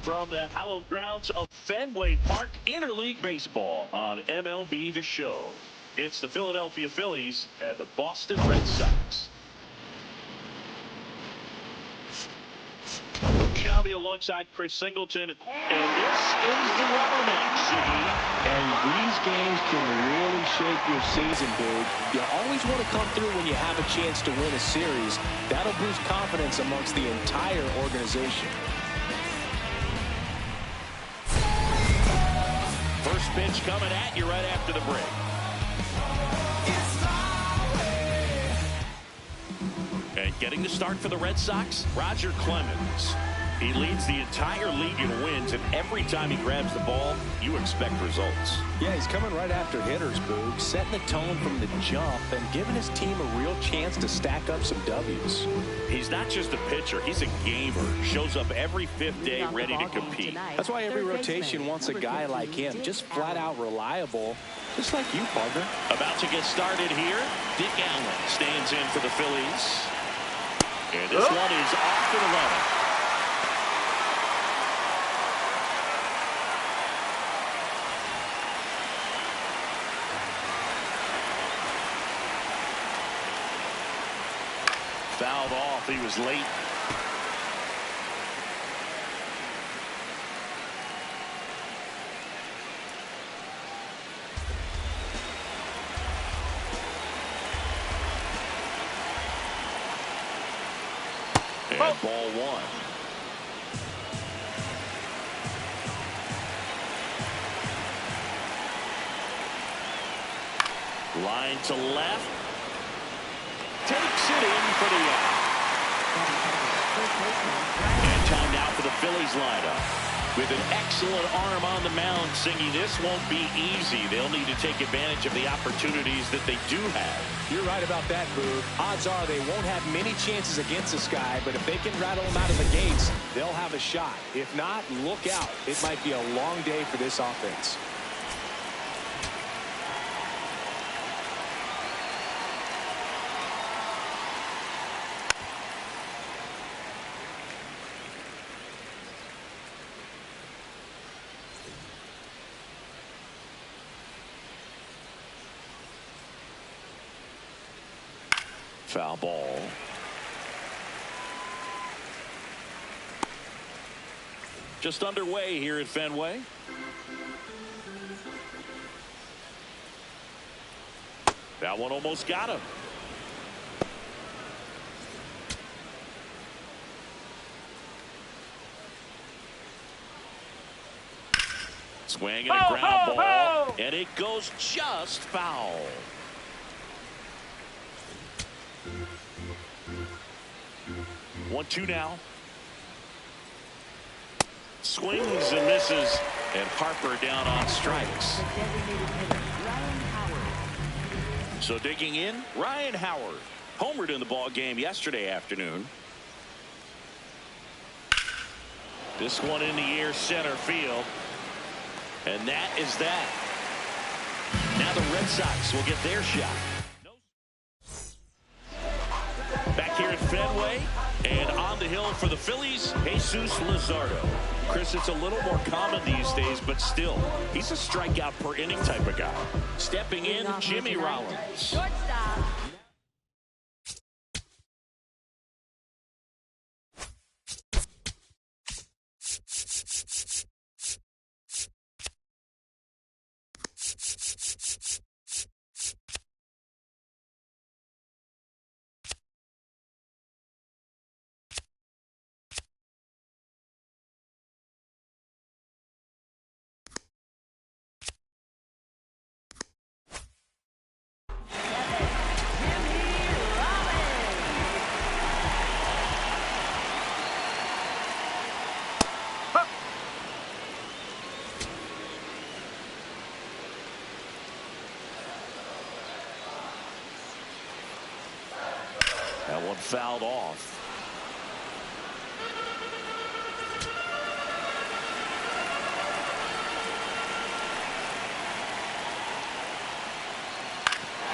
from the hallowed grounds of Fenway Park, interleague baseball on MLB The Show. It's the Philadelphia Phillies and the Boston Red Sox. Shelby alongside Chris Singleton, and this is the rubber match. And these games can really shape your season, dude. You always want to come through when you have a chance to win a series. That'll boost confidence amongst the entire organization. First pitch coming at you right after the break. And getting the start for the Red Sox, Roger Clemens. He leads the entire league in wins, and every time he grabs the ball, you expect results. Yeah, he's coming right after hitters, Boog, setting the tone from the jump and giving his team a real chance to stack up some W's. He's not just a pitcher, he's a gamer. Shows up every fifth day ready to compete. That's why every rotation wants a guy like him, just flat out reliable, just like you, partner. About to get started here, Dick Allen stands in for the Phillies. And this one is off to the left. Fouled off. He was late. And ball one. Line to left. Takes it in for the out. And time now for the Phillies lineup. With an excellent arm on the mound, singing this won't be easy. They'll need to take advantage of the opportunities that they do have. You're right about that, Boog. Odds are they won't have many chances against this guy, but if they can rattle him out of the gates, they'll have a shot. If not, look out. It might be a long day for this offense. Foul ball. Just underway here at Fenway. That one almost got him. Swing and a ground ball. And it goes just foul. 1-2 now. Swings and misses, and Harper down on strikes. So digging in, Ryan Howard homered in the ball game yesterday afternoon. This one in the air, center field, and that is that. Now the Red Sox will get their shot. Back here at Fenway. And on the hill for the Phillies, Jesus Luzardo. Chris, it's a little more common these days, but still, he's a strikeout per inning type of guy. Stepping in, Jimmy Rollins. Shortstop. That one fouled off.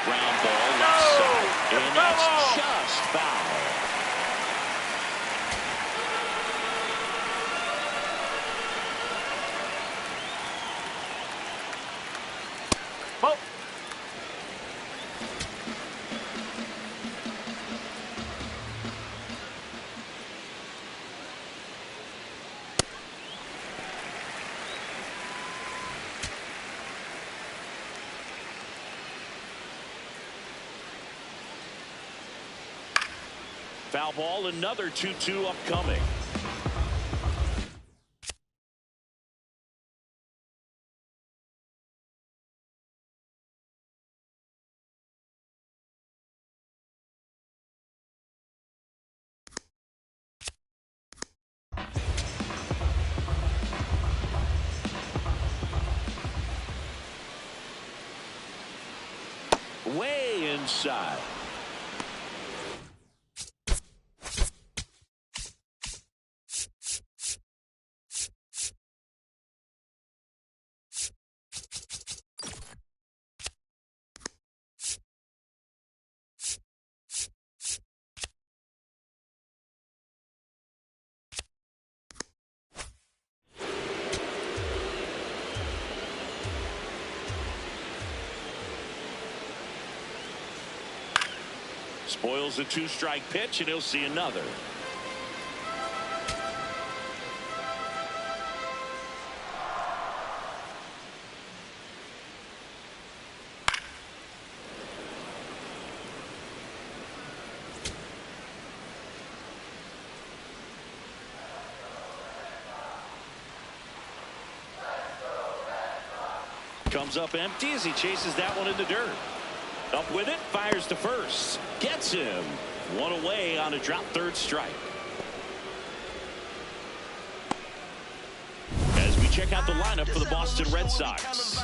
Ground ball left side, and that's just foul. Foul ball, another 2-2 upcoming. Way inside. Spoils a 2-strike pitch, and he'll see another. Comes up empty as he chases that one in the dirt. Up with it, fires to first. Gets him. One away on a drop third strike. As we check out the lineup for the Boston Red Sox.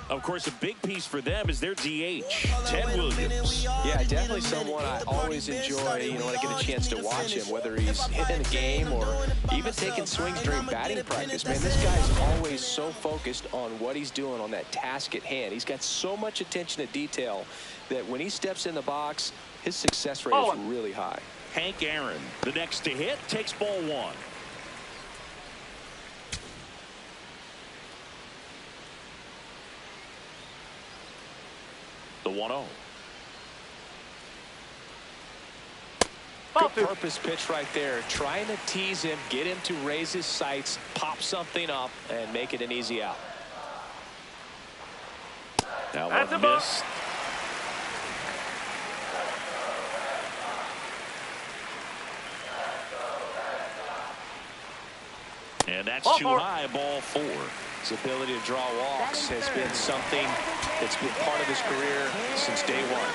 Of course, a big piece for them is their DH, Ted Williams. Yeah, definitely someone I always enjoy, when I get a chance to watch him, whether he's hitting a game or even taking swings during batting practice. Man, this guy's always so focused on what he's doing on that task at hand. He's got so much attention to detail that when he steps in the box, his success rate is really high. Hank Aaron, the next to hit, takes ball one. The 1-0. Good purpose pitch right there. Trying to tease him, get him to raise his sights, pop something up, and make it an easy out. That one missed. And that's too high, ball 4. His ability to draw walks has been something that's been part of his career since day one.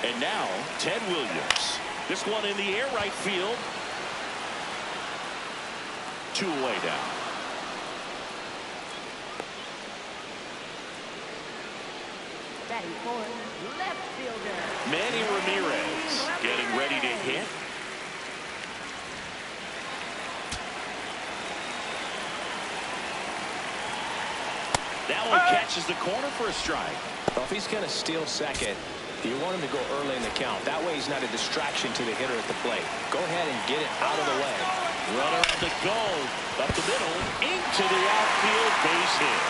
And now, Ted Williams. This one in the air, right field. 2 away down. Batting for left fielder. Manny Ramirez getting ready to hit. That one catches the corner for a strike. Well, if he's going to steal second, you want him to go early in the count. That way he's not a distraction to the hitter at the plate. Go ahead and get it out of the way. Runner on the go. Up the middle. Into the outfield. Base hit.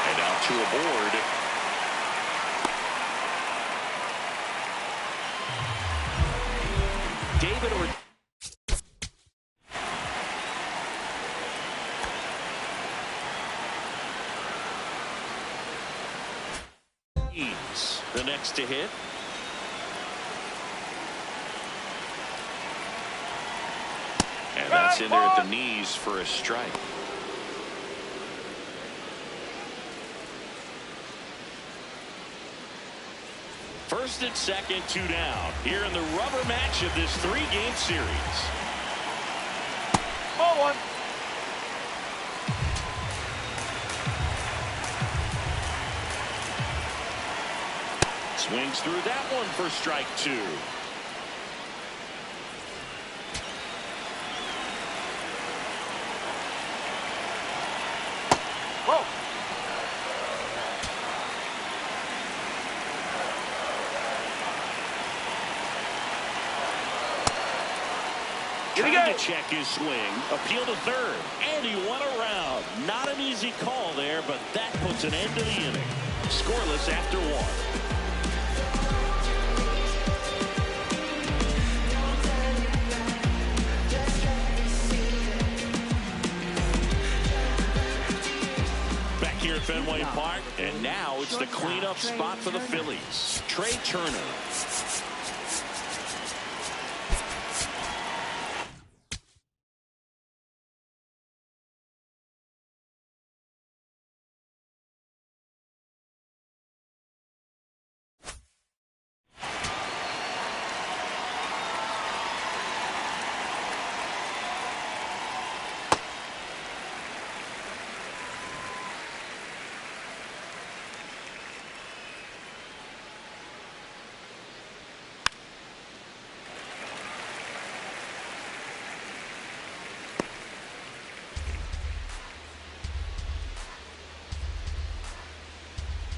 And now 2 aboard. David Ortiz. The next to hit. And that's in there at the knees for a strike. First and second, 2 down. Here in the rubber match of this 3-game series. Ball 1. Swings through that one for strike 2. Whoa. Trying to check his swing. Appeal to third. And he won around. Not an easy call there, but that puts an end to the inning. Scoreless after 1. Here at Fenway Park, and now it's the cleanup spot for the Phillies. Trey Turner.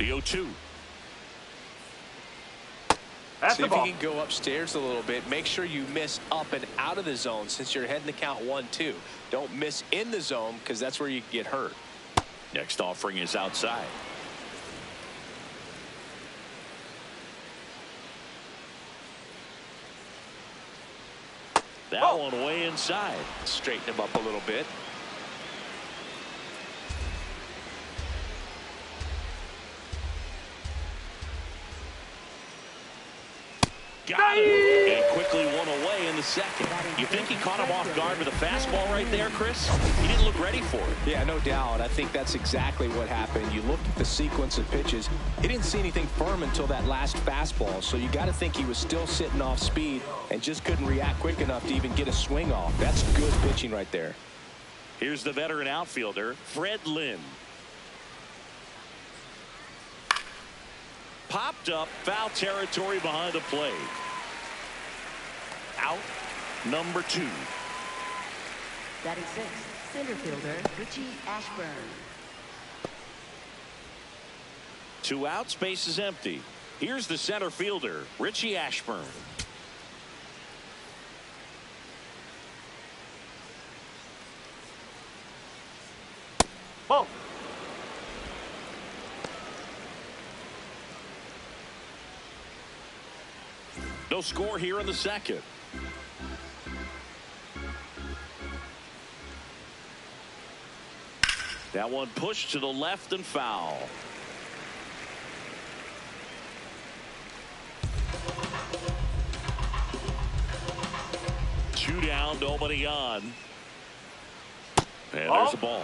The 0-2. See if you can go upstairs a little bit. Make sure you miss up and out of the zone since you're heading to count 1-2. Don't miss in the zone because that's where you get hurt. Next offering is outside. That one way inside. Straighten him up a little bit. Got it. And quickly one away in the second. You think he caught him off guard with a fastball right there, Chris? He didn't look ready for it. Yeah, no doubt. I think that's exactly what happened. You look at the sequence of pitches. He didn't see anything firm until that last fastball. So you got to think he was still sitting off speed and just couldn't react quick enough to even get a swing off. That's good pitching right there. Here's the veteran outfielder, Fred Lynn. Popped up, foul territory behind the plate. Out, number 2. Batting 6, center fielder Richie Ashburn. 2 outs, base is empty. Here's the center fielder, Richie Ashburn. Ball. No score here in the second. That one pushed to the left and foul. Two down, nobody on. And there's a ball.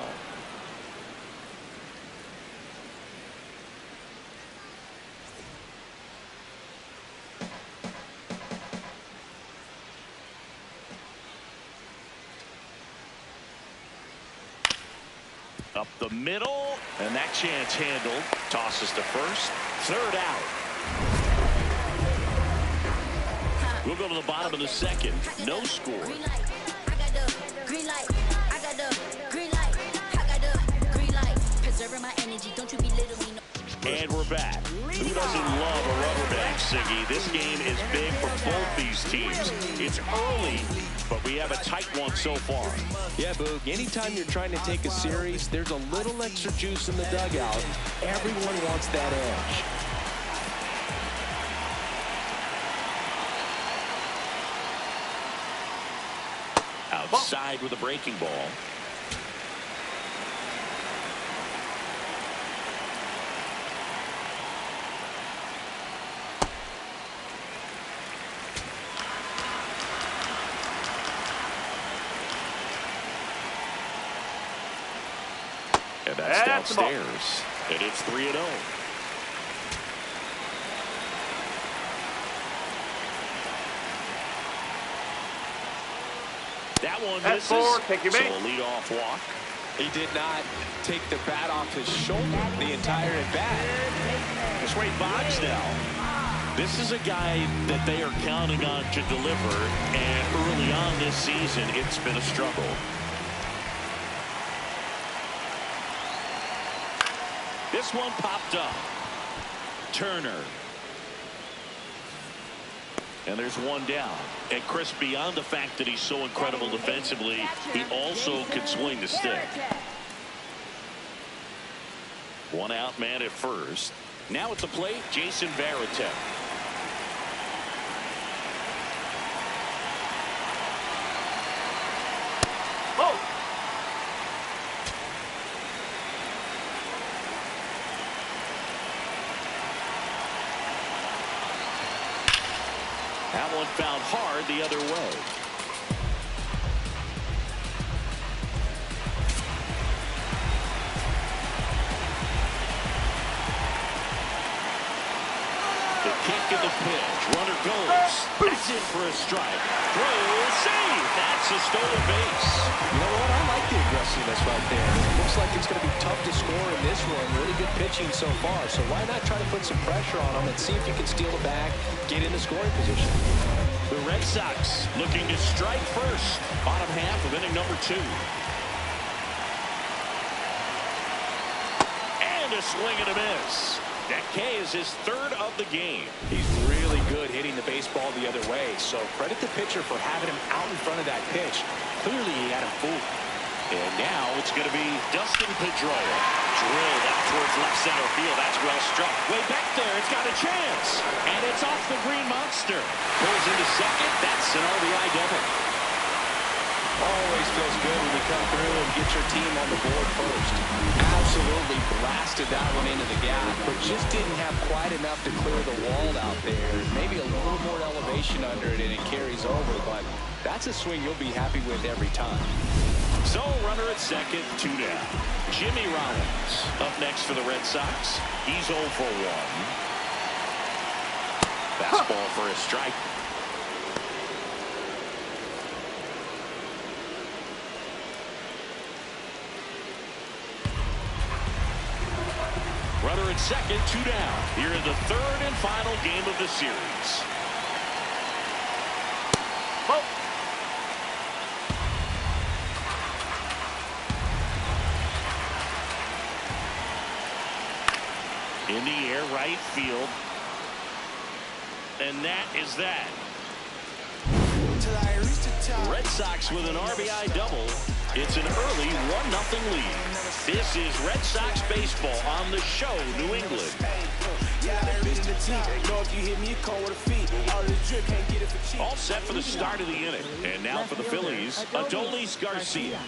Up the middle, and that chance handled. Tosses to first. Third out. We'll go to the bottom of the second. No score. Green light. I got the green light. I got the green light. I got the green light. Preserving my energy. Don't you belittle me. And we're back. Who doesn't love a rubberneck, Siggy? This game is big for both these teams. It's early, but we have a tight one so far. Yeah, Boog, anytime you're trying to take a series, there's a little extra juice in the dugout. Everyone wants that edge. Outside with a breaking ball. And that's downstairs. And it's 3-0. That one misses. Take your base. So a leadoff walk. He did not take the bat off his shoulder the entire at bat. It's Wade Boggs now. This is a guy that they are counting on to deliver, and early on this season, it's been a struggle. This one popped up. Turner. And there's one down. And Chris, beyond the fact that he's so incredible defensively, he also can swing the stick. One out man at first. Now at the plate, Jason Varitek. That one found hard the other way. The kick and the pitch. Runner goes. That's in for a strike. Throw, save. That's a stolen base. You know what? I like the aggressiveness right there. It looks like it's going to be tough to score in this one. Really good pitching so far. So why not try to put some pressure on him and see if you can steal the bag, get in the scoring position. The Red Sox looking to strike first. Bottom half of inning number 2. And a swing and a miss. That K is his third of the game. He's really good hitting the baseball the other way, so credit the pitcher for having him out in front of that pitch. Clearly, he had him fooled. And now it's going to be Dustin Pedroia. Drilled out towards left center field. That's well struck. Way back there. It's got a chance. And it's off the green monster. Pulls into second. That's an RBI double. Always feels good when you come through and get your team on the board first. Absolutely blasted that one into the gap, but just didn't have quite enough to clear the wall out there. Maybe a little more elevation under it and it carries over, but that's a swing you'll be happy with every time. So runner at second, 2 down. Jimmy Rollins up next for the Red Sox. He's 0 for 1. Fastball for a strike. Runner at second, 2 down. Here in the third and final game of the series. Oh. In the air, right field. And that is that. Red Sox with an RBI double. It's an early 1-0 lead. This is Red Sox baseball on the show, New England. All set for the start of the inning. And now for the Phillies, Adolis Garcia.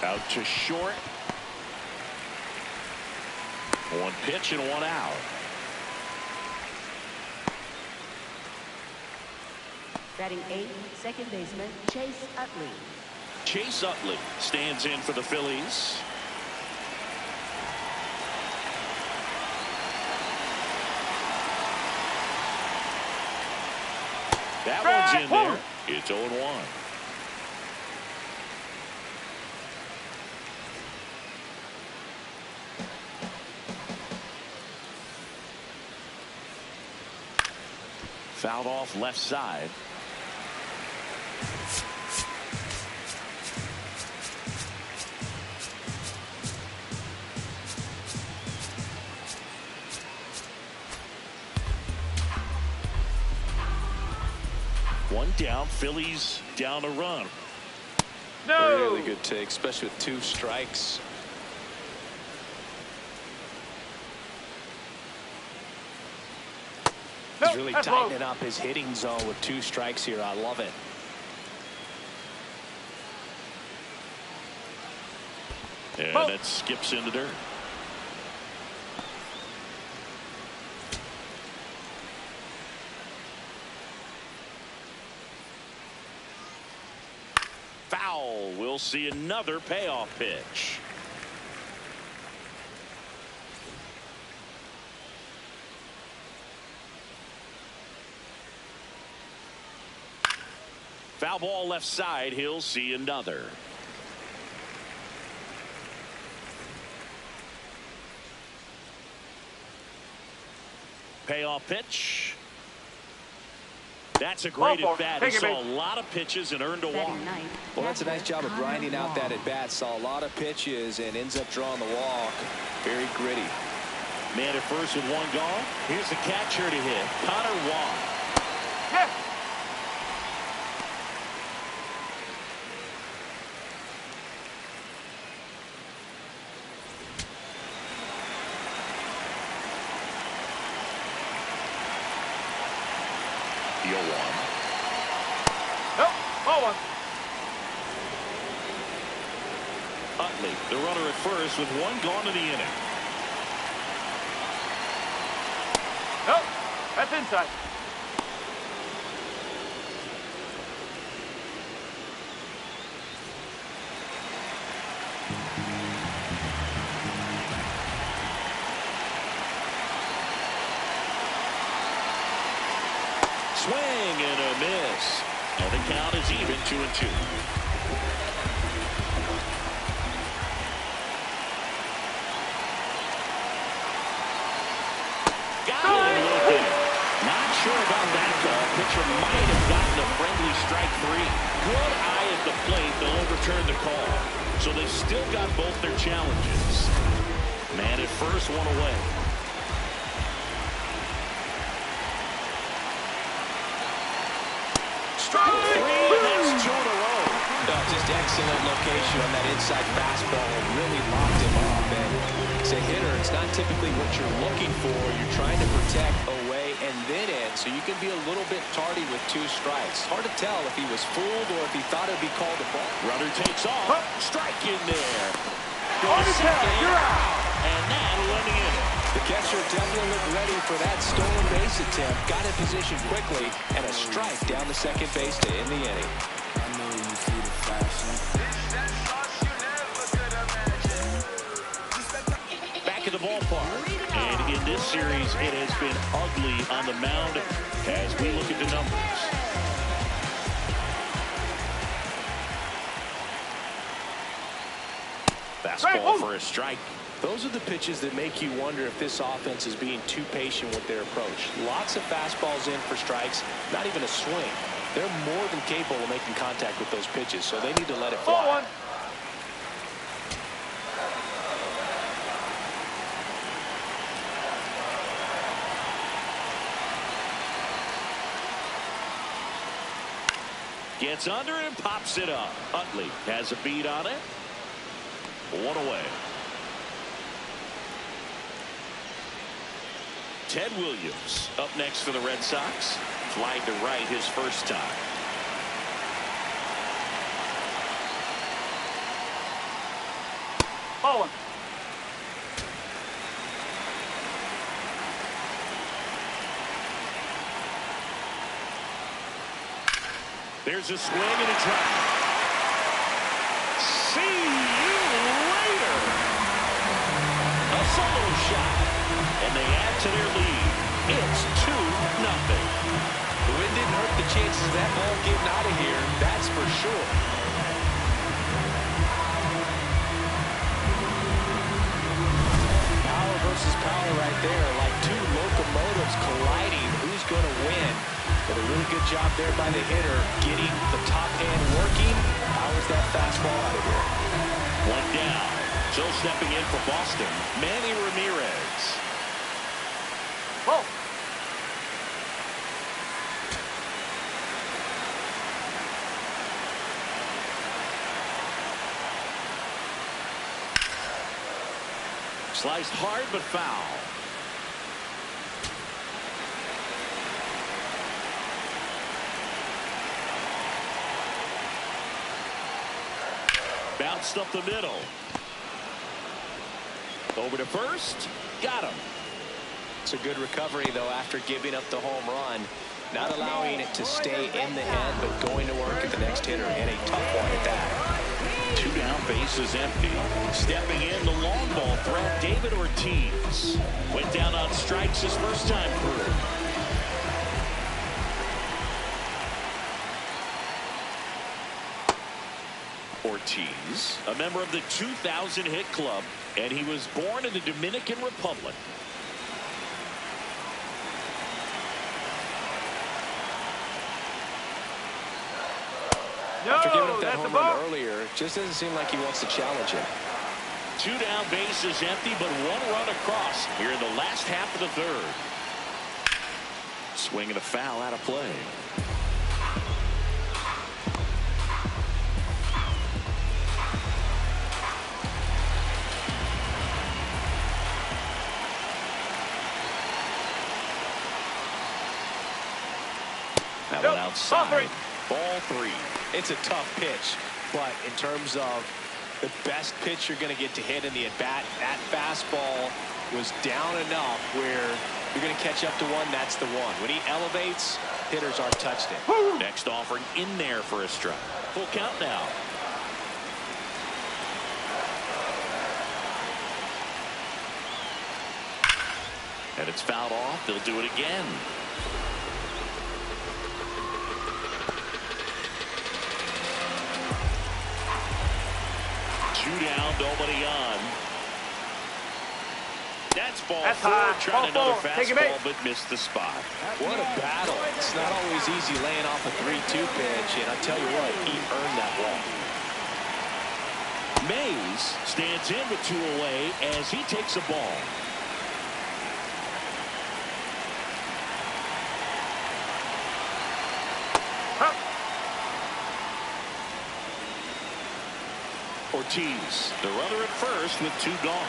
Out to short. 1 pitch and 1 out. Batting 8th, second baseman Chase Utley. Chase Utley stands in for the Phillies. That one's in there. It's 0-1. Fouled off left side. One down. Phillies down a run. No. Really good take, especially with 2 strikes. He's really tightening up his hitting zone with 2 strikes here. I love it. And it skips into dirt. Foul. We'll see another payoff pitch. Foul ball left side. He'll see another. Payoff pitch. That's a great at bat. He saw a lot of pitches and earned a walk. Well, that's a nice job of grinding out that at bat. Saw a lot of pitches and ends up drawing the walk. Very gritty. Man at first with 1 gone. Here's the catcher to hit. Connor Wong. Yeah. The 0-1. Nope. 0-1. Utley, the runner at first with 1 gone in the inning. Nope. That's inside. Swing and a miss. And the count is even, 2-2. Got it looking. Not sure about that call. Pitcher might have gotten a friendly strike 3. Good eye at the plate. They'll overthrow overturned the call. So they've still got both their challenges. Man at first, one away. Strike three, and that's 2 in a row. Just excellent location on that inside fastball. Really locked him up. And as a hitter, it's not typically what you're looking for. You're trying to protect away and then in, so you can be a little bit tardy with 2 strikes. Hard to tell if he was fooled or if he thought it would be called a ball. Runner takes off. Strike in there. On his head, you're out. And that'll end the inning. The catcher definitely looked ready for that stolen base attempt. Got in position quickly, and a strike down the second base to end the inning. Back in the ballpark. And in this series, it has been ugly on the mound as we look at the numbers. Fastball for a strike. Those are the pitches that make you wonder if this offense is being too patient with their approach. Lots of fastballs in for strikes, not even a swing. They're more than capable of making contact with those pitches, so they need to let it fly. Gets under it and pops it up. Utley has a beat on it. 1 away. Ted Williams up next for the Red Sox. Fly to right his first time. Ball 1. There's a swing and a drive. See you later. A solo shot. And they add to their lead. It's 2-0. The wind didn't hurt the chances of that ball getting out of here, that's for sure. Power versus power right there, like 2 locomotives colliding. Who's going to win? But a really good job there by the hitter, getting the top hand working. Powers that fastball out of here. 1 down. So stepping in for Boston, Manny Ramirez. Ball. Sliced hard but foul. Bounced up the middle. Over to first. Got him. It's a good recovery, though, after giving up the home run. Not allowing it to stay in the head, but going to work at the next hitter, and a tough one at that. 2 down, bases empty. Stepping in, the long ball threat, David Ortiz. Went down on strikes his first time through. Ortiz, a member of the 2000 hit club, and he was born in the Dominican Republic. After giving up that home run earlier, it just doesn't seem like he wants to challenge him. 2 down, bases empty, but 1 run across here in the last half of the third. Swing and a foul out of play. That one outside. Ball 3. It's a tough pitch, but in terms of the best pitch you're going to get to hit in the at-bat, that fastball was down enough where you're going to catch up to one, that's the one. When he elevates, hitters aren't touched it. Next offering in there for a strike. Full count now. And it's fouled off. They'll do it again. Two down, nobody on. That's ball 4. Trying another fastball, but missed the spot. What a battle. It's not always easy laying off a 3-2 pitch, and I tell you what, he earned that ball. Mays stands in with 2 away as he takes a ball. Ortiz, the runner at first with 2 gone.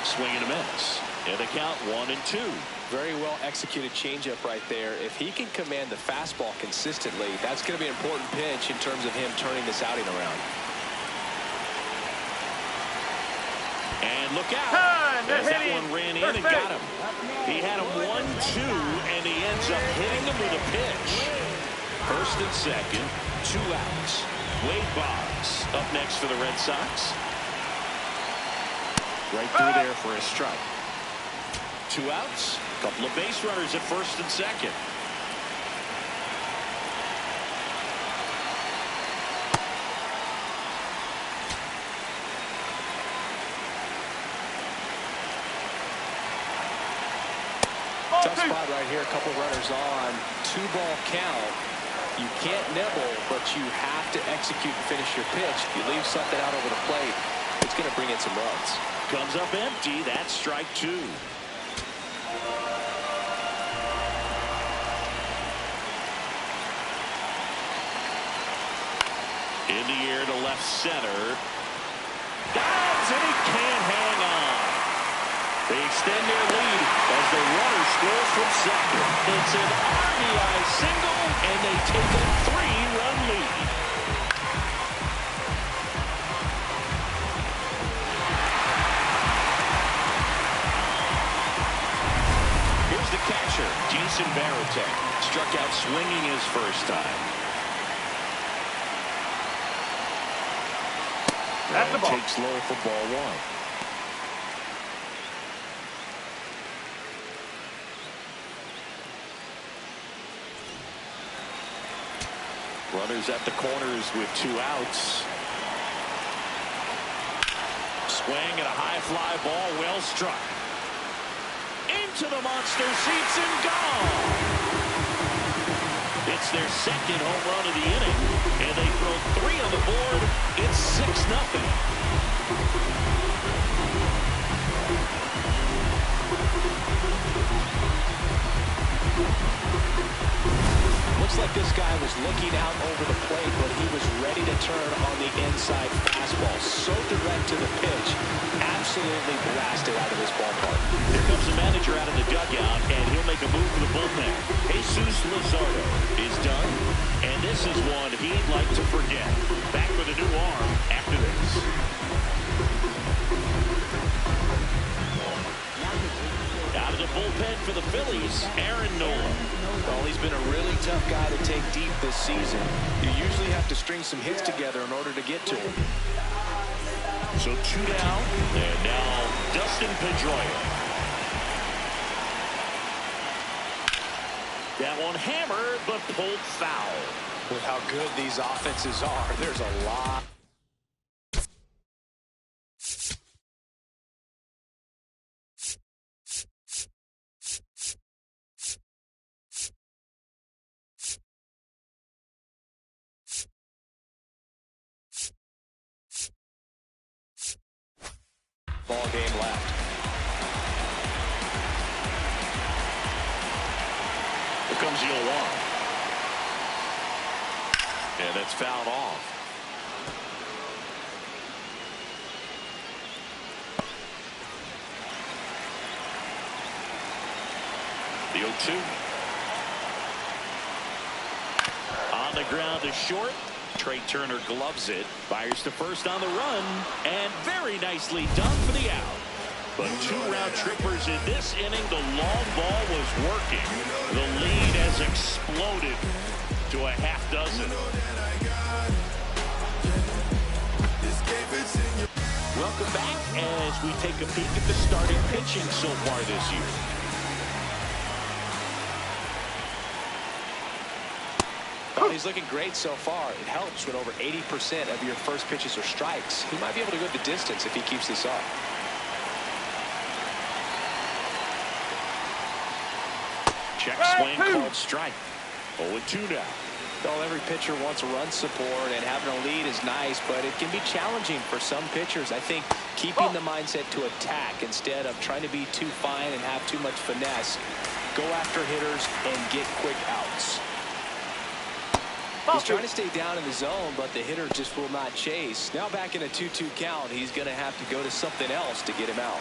Swing and a miss. And the count 1-2. Very well executed changeup right there. If he can command the fastball consistently, that's going to be an important pitch in terms of him turning this outing around. And look out. As that one ran in and got him. He had him 1-2, and he ends up hitting him with a pitch. First and second, 2 outs. Wade Boggs up next for the Red Sox. Right through there for a strike. 2 outs. Couple of base runners at first and second. Tough spot right here. A couple runners on. 2-ball count. You can't nibble, but you have to execute and finish your pitch. If you leave something out over the plate, it's going to bring in some runs. Comes up empty. That's strike 2. In the air to left center. Dives, and he can't hang on. They extend their lead as the runner scores from second. It's an RBI single, and they take a 3-run lead. Here's the catcher, Jason Varitek. Struck out swinging his first time. That's the ball. Takes low for ball 1. Runners at the corners with 2 outs. Swing and a high fly ball, well struck. Into the monster seats and gone. It's their second home run of the inning, and they throw 3 on the board. It's 6-0. Looks like this guy was looking out over the plate, but he was ready to turn on the inside fastball. So direct to the pitch. Absolutely blasted out of this ballpark. Here comes the manager out of the dugout, and he'll make a move for the bullpen. Jesus Luzardo is done, and this is one he'd like to forget. Back with a new arm after this. Out of the bullpen for the Phillies, Aaron Nola. Well, he's been a really tough guy to take deep this season. You usually have to string some hits together in order to get to him. So 2 down, and now Dustin Pedroia. That one hammered, but pulled foul. With how good these offenses are, there's a lot. Ball game left. Here comes the 0-1. And that's fouled off. The 0-2. On the ground to short. Trey Turner gloves it. Fires to first on the run. And very nicely done for the out. But 2 round trippers in this inning. The long ball was working. The lead has exploded to a half dozen. Welcome back as we take a peek at the starting pitching so far this year. Well, he's looking great so far. It helps when over 80% of your first pitches are strikes. He might be able to go the distance if he keeps this up. Check swing called strike. 0-2 now. Well, every pitcher wants run support, and having a lead is nice, but it can be challenging for some pitchers. I think keeping the mindset to attack instead of trying to be too fine and have too much finesse. Go after hitters and get quick outs. He's trying to stay down in the zone, but the hitter just will not chase. Now back in a 2-2 count, he's going to have to go to something else to get him out.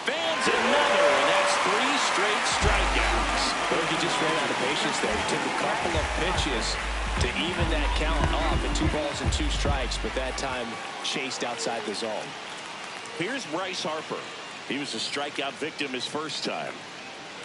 Fans another, and that's 3 straight strikeouts. But he just ran out of patience there. He took a couple of pitches to even that count off at 2 balls and 2 strikes, but that time chased outside the zone. Here's Bryce Harper. He was a strikeout victim his first time.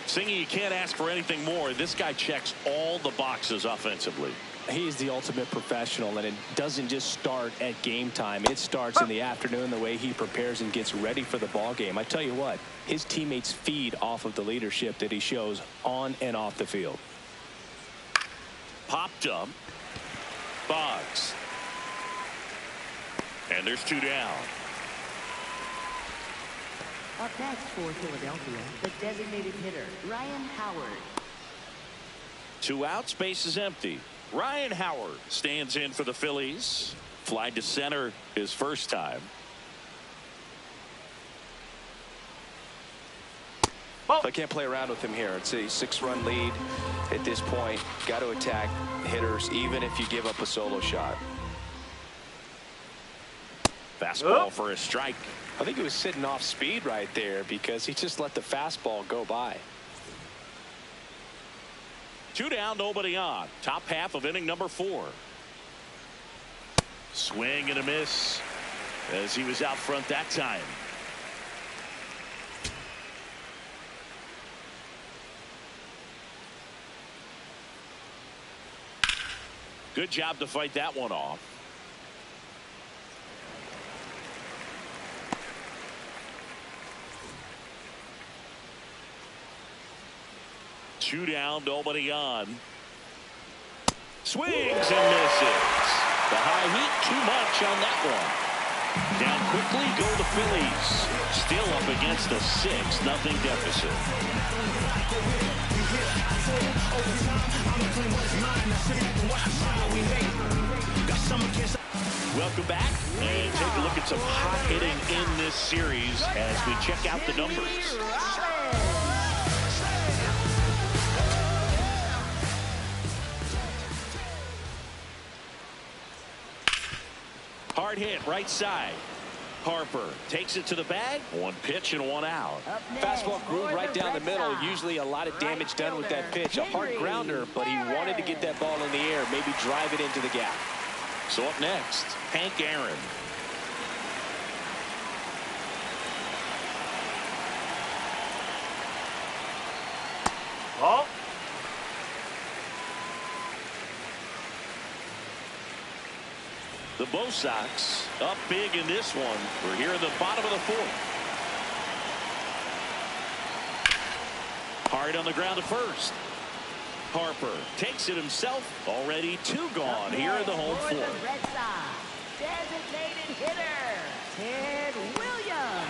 Singy, you can't ask for anything more. This guy checks all the boxes offensively. He is the ultimate professional, and it doesn't just start at game time. It starts in the afternoon, the way he prepares and gets ready for the ball game. I tell you what, his teammates feed off of the leadership that he shows on and off the field. Popped up. Boggs. And there's 2 down. Up next for Philadelphia, the designated hitter, Ryan Howard. 2 outs, base is empty. Ryan Howard stands in for the Phillies. Fly to center his first time. I can't play around with him here. It's a 6-run lead at this point. Got to attack hitters even if you give up a solo shot. Fastball for a strike. I think he was sitting off speed right there because he just let the fastball go by. 2 down, nobody on. Top half of inning number 4. Swing and a miss as he was out front that time. Good job to fight that one off. Two down, nobody on. Swings and misses. The high heat, too much on that one. Down quickly go the Phillies. Still up against a 6-0 deficit. Welcome back, and take a look at some hot hitting in this series as we check out the numbers. Hard hit right side. Harper takes it to the bag. 1 pitch and 1 out. Fastball groove right down the middle. Usually a lot of damage done with that pitch. A hard grounder, but he wanted to get that ball in the air, maybe drive it into the gap. So up next, Hank Aaron. Oh. The Bo Sox up big in this one. We're here in the bottom of the 4th. Hard on the ground to first. Harper takes it himself. Already 2 gone here in the home 4th. The Red Sox, designated hitter, Ted Williams.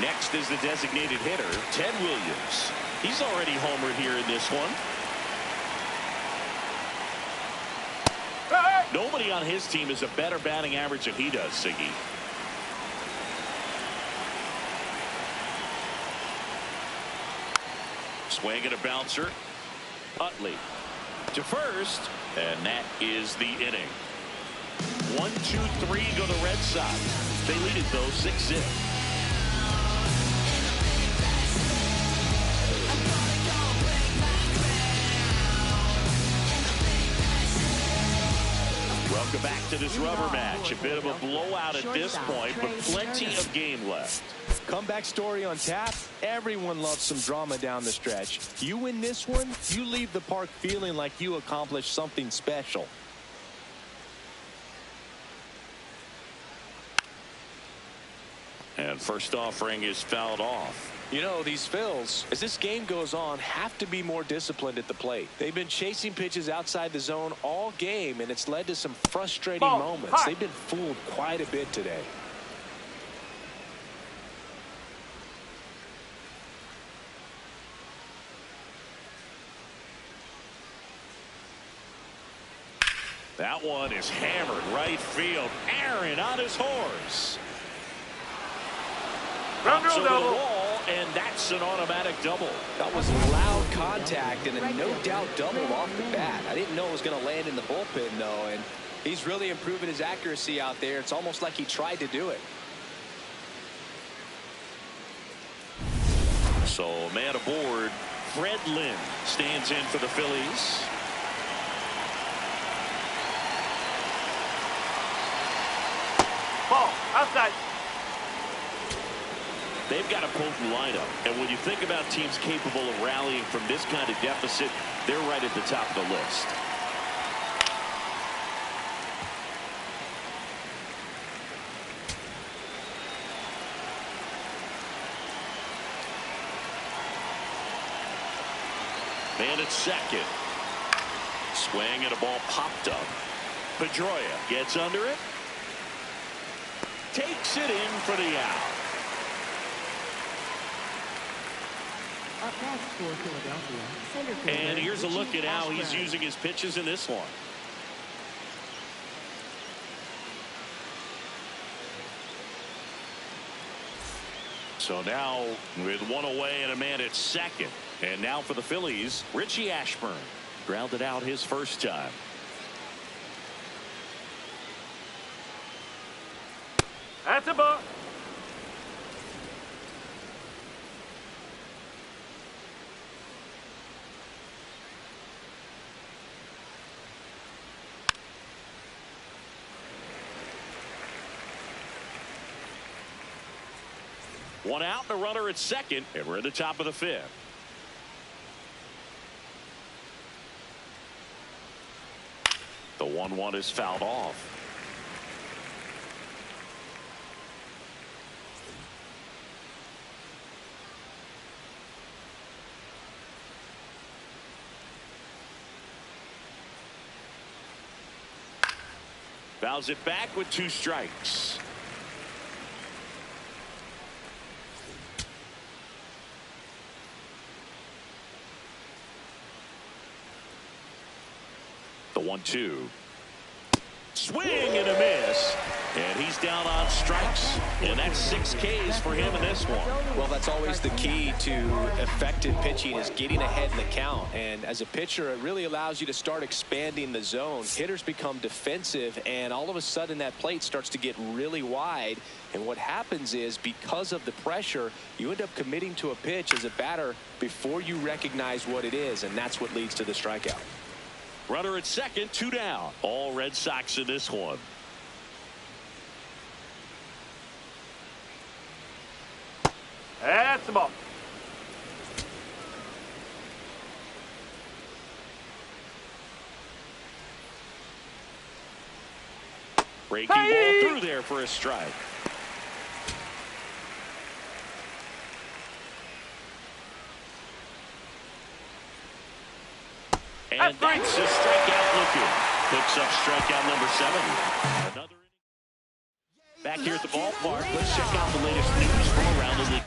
Next is the designated hitter, Ted Williams. He's already homered here in this one. Nobody on his team has a better batting average than he does, Siggy. Swing and a bouncer. Utley to first, and that is the inning. 1, 2, 3 go the Red Sox. They lead it though 6-0. Welcome back to this rubber match. A bit of a blowout at this point, but plenty of game left. Comeback story on tap. Everyone loves some drama down the stretch. You win this one, you leave the park feeling like you accomplished something special. And first offering is fouled off. You know, these Phils, as this game goes on, have to be more disciplined at the plate. They've been chasing pitches outside the zone all game, and it's led to some frustrating moments. They've been fooled quite a bit today. That one is hammered right field. Aaron on his horse. Bounce over the wall, and that's an automatic double. That was loud contact and a no-doubt double off the bat. I didn't know it was going to land in the bullpen, though, and he's really improving his accuracy out there. It's almost like he tried to do it. So, man aboard, Fred Lynn stands in for the Phillies. Ball, outside. They've got a potent lineup, and when you think about teams capable of rallying from this kind of deficit, they're right at the top of the list. Man at second. Swing and a ball popped up. Pedroia gets under it. Takes it in for the out. Up next for Philadelphia, center fielder And here's a look at Richie how he's Ashburn. using his pitches in this one. So now with one away and a man at second. And now for the Phillies, Richie Ashburn grounded out his first time. That's a ball. One out and a runner at second, and we're in the top of the fifth. The 1-1 is fouled off. Fouls it back with 2 strikes. The 1-2. Swing and a miss. And he's down on strikes. And that's 6 Ks for him in this one. Well, that's always the key to effective pitching, is getting ahead in the count. And as a pitcher, it really allows you to start expanding the zone. Hitters become defensive, and all of a sudden that plate starts to get really wide. And what happens is, because of the pressure, you end up committing to a pitch as a batter before you recognize what it is, and that's what leads to the strikeout. Runner at second, 2 down. All Red Sox in this one. That's the ball. Breaking ball through there for a strike. And that's a strikeout looking. Picks up strikeout number 7. Another inning. Back here at the ballpark, let's check out the latest news from around the league.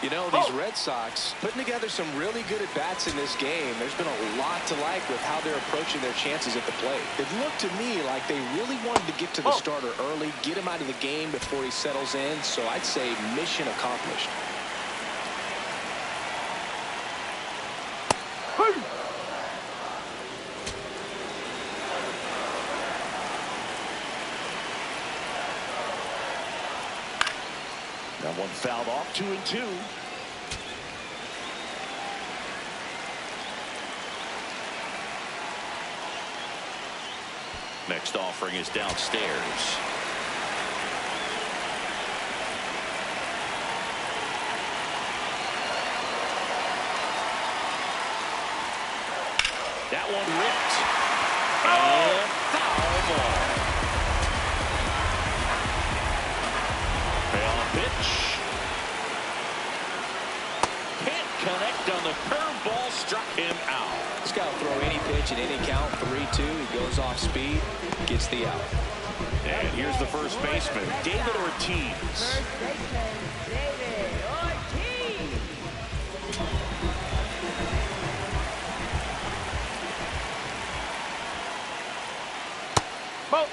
You know, these Red Sox putting together some really good at-bats in this game. There's been a lot to like with how they're approaching their chances at the plate. It looked to me like they really wanted to get to the starter early, get him out of the game before he settles in. So I'd say mission accomplished. That one fouled off, 2-2. Next offering is downstairs. That one ripped. And foul ball. Payoff pitch. Can't connect on and the curveball struck him out. This guy will throw any pitch in any count, 3-2. He goes off speed, gets the out. And here's the first baseman, David Ortiz. First baseman, David Ortiz. Ball.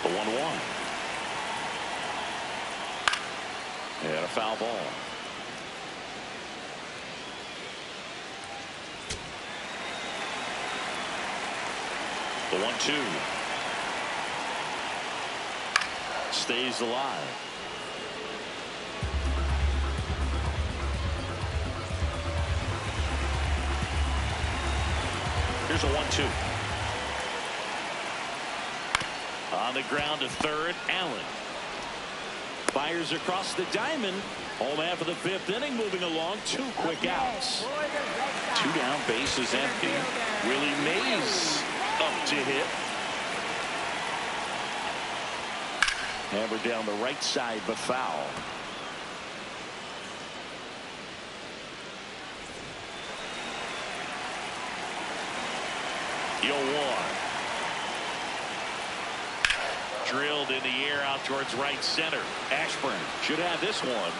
The 1-1. And a foul ball. The 1-2. Stays alive. Here's a 1-2. On the ground to third, Allen. Fires across the diamond. Home half of the fifth inning, moving along. 2 quick outs. 2 down, bases empty. Willie Mays up to hit. Hammered down the right side, but foul. The 0-1. Drilled in the air out towards right center. Ashburn should have this one.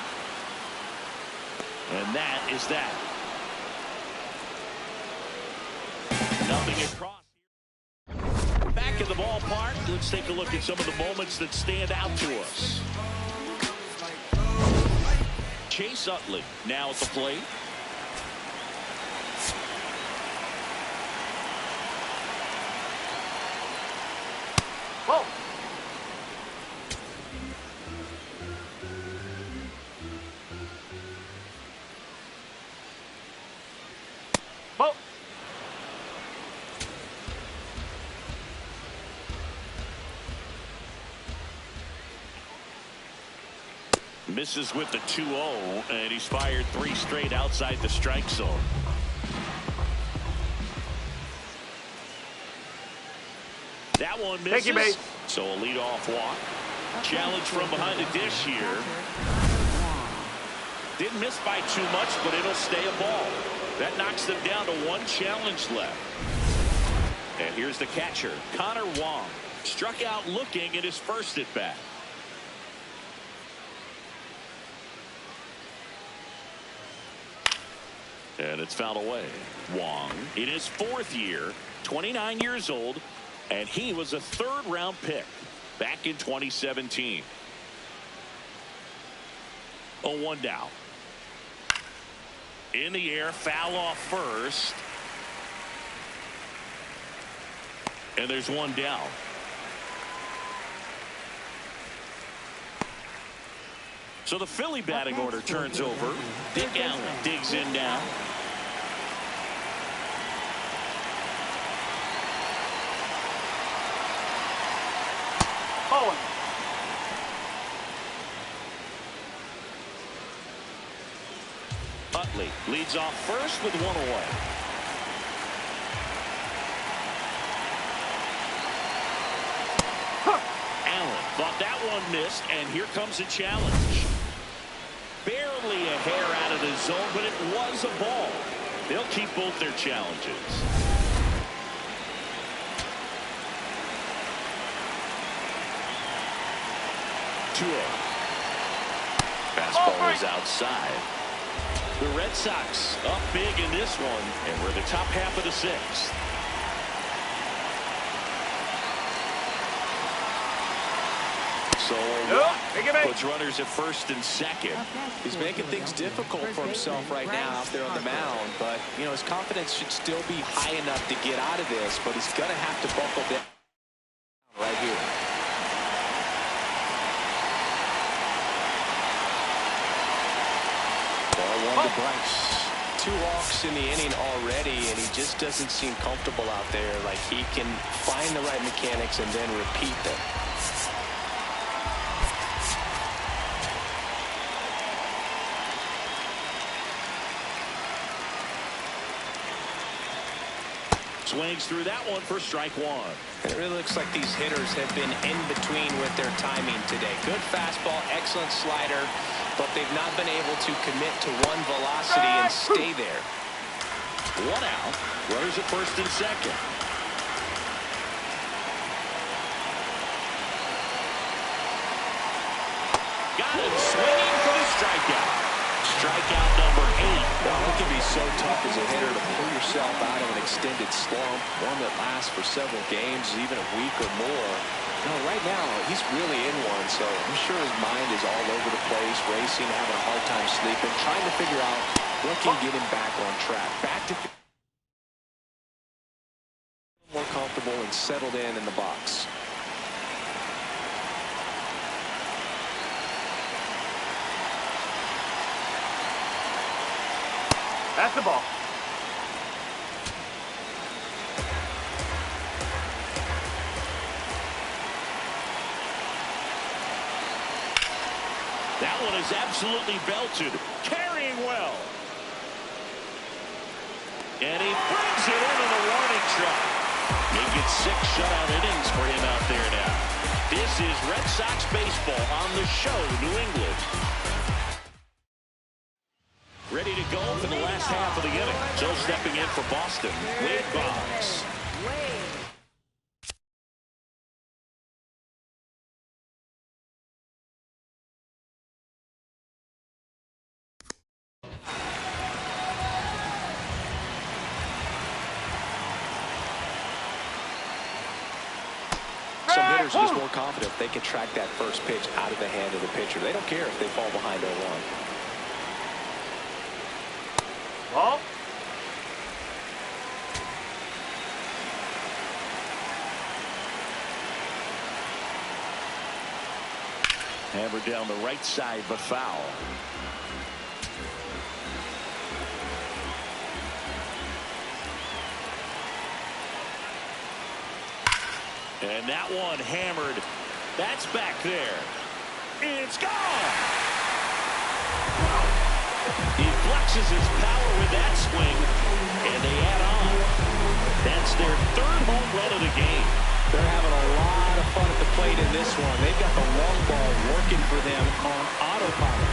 And that is that. Nothing across. Back in the ballpark. Let's take a look at some of the moments that stand out to us. Chase Utley now at the plate. Ball. Ball. Misses with the 2-0, and he's fired 3 straight outside the strike zone. That one misses. Thank you, mate. So a leadoff walk. Challenge from behind the dish here. Didn't miss by too much, but it'll stay a ball. That knocks them down to 1 challenge left. And here's the catcher, Connor Wong. Struck out looking at his first at bat. And it's fouled away. Wong in his 4th year, 29 years old, and he was a 3rd-round pick back in 2017. 0-1 down. In the air, foul off first. And there's 1 down. So the Philly batting order turns over. Dick Allen digs in now. Owen. Utley leads off first with 1 away. Allen thought that one missed, and here comes a challenge. Barely a hair out of the zone, but it was a ball. They'll keep both their challenges. Fastball is outside. The Red Sox up big in this one, and we're in the top half of the 6th. So puts runners at first and second. He's making things difficult for himself right now out there on the mound, but you know his confidence should still be high enough to get out of this, but he's gonna have to buckle down right here. Ball 1 to Bryce. 2 walks in the inning already, and he just doesn't seem comfortable out there. Like he can find the right mechanics and then repeat them. Swings through that one for strike one. It really looks like these hitters have been in between with their timing today. Good fastball, excellent slider, but they've not been able to commit to one velocity and stay there. One out. Runners at first and second. Got him swinging for the strikeout. Strikeout number 8. Well, it can be so tough as a hitter to pull yourself out of an extended slump, one that lasts for several games, even a week or more. No, right now, he's really in one, so I'm sure his mind is all over the place, racing, having a hard time sleeping, trying to figure out what can get him back on track. Back to more comfortable and settled in the box. That's the ball. That one is absolutely belted. Carrying well. And he brings it in on a warning shot. Make it 6 shutout innings for him out there now. This is Red Sox baseball on the show, New England. Ready to go for the last half of the inning. So stepping in for Boston, Wade Boggs. Some hitters are just more confident if they can track that first pitch out of the hand of the pitcher. They don't care if they fall behind 0-1. Ball. Hammered down the right side, but foul. And that one hammered. That's back there. It's gone. He flexes his power with that swing, and they add on. That's their 3rd home run of the game. They're having a lot of fun at the plate in this one. They've got the long ball working for them on autopilot.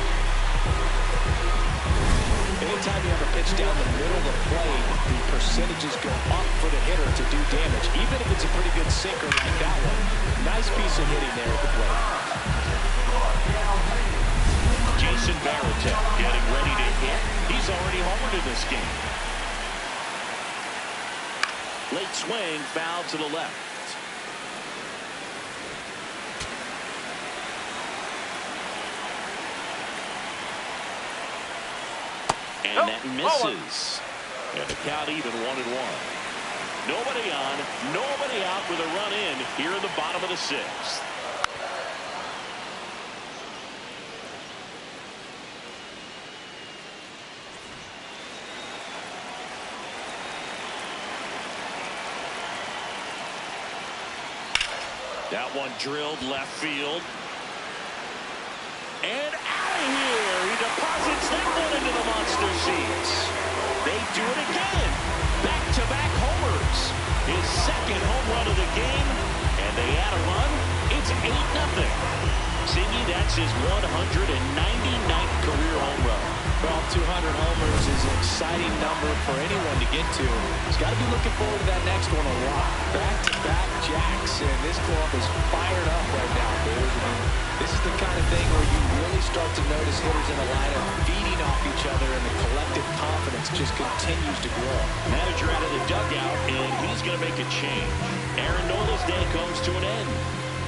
Anytime you have a pitch down the middle of the plate, the percentages go up for the hitter to do damage, even if it's a pretty good sinker like that one. Nice piece of hitting there at the plate. Jason Varitek getting ready to hit. He's already homered in this game. Late swing, foul to the left. And that misses. And the count even 1-1. Nobody on, nobody out with a run in here in the bottom of the 6th. That one drilled left field. And out of here. He deposits that one into the monster seats. They do it again. Back-to-back homers. His 2nd home run of the game. And they add a run. It's 8-0. Singy, that's his 199th career home run. Well, 200 homers is an exciting number for anyone to get to. He's got to be looking forward to that next one a lot. Back-to-back jacks, and this club is fired up right now, dude. I mean, this is the kind of thing where you really start to notice hitters in the lineup feeding off each other, and the collective confidence just continues to grow. Manager out of the dugout, and he's going to make a change. Aaron Nola's day comes to an end.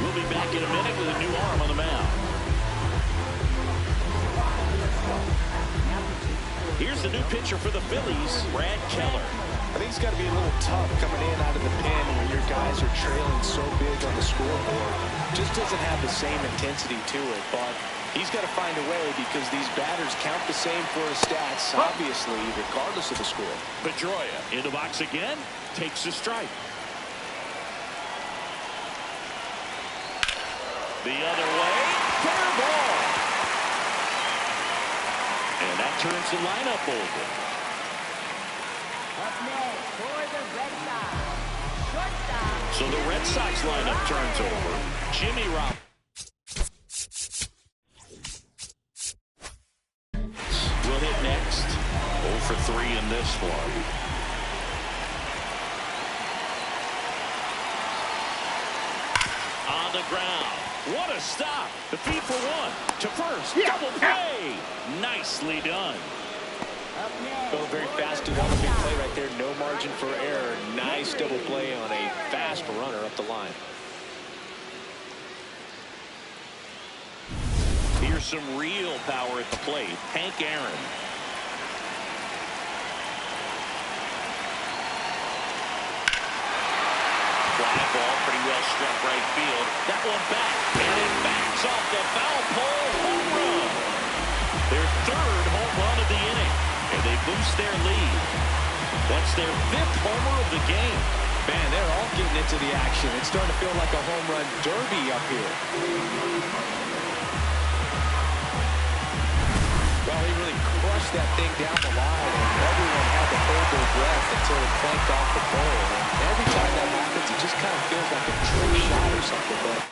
We'll be back in a minute with a new arm on the mound. Here's the new pitcher for the Phillies, Brad Keller. I think it's got to be a little tough coming in out of the pen when your guys are trailing so big on the scoreboard. Just doesn't have the same intensity to it, but he's got to find a way because these batters count the same for his stats, obviously, regardless of the score. Pedroia in the box again, takes a strike. The other way, fair ball. And that turns the lineup over. Up next for the Red Sox, So the Red Sox lineup turns over. Jimmy Rob will hit next. 0 for 3 in this one. On the ground. What a stop. The feed for 1. To first. Double play. Nicely done. Going very fast, developing play right there. No margin for error. Nice double play on a fast runner up the line. Here's some real power at the plate. Hank Aaron. Fly ball, pretty well struck right field. That one back, and it backs off the foul pole. Home run. Their 3rd home run of the inning, and they boost their lead. That's their 5th homer of the game. Man, they're all getting into the action. It's starting to feel like a home run derby up here. Well, he really crushed that thing down the line, and everyone had to hold their breath until it clanked off the pole. And every time that happens, it just kind of feels like a trick shot or something. But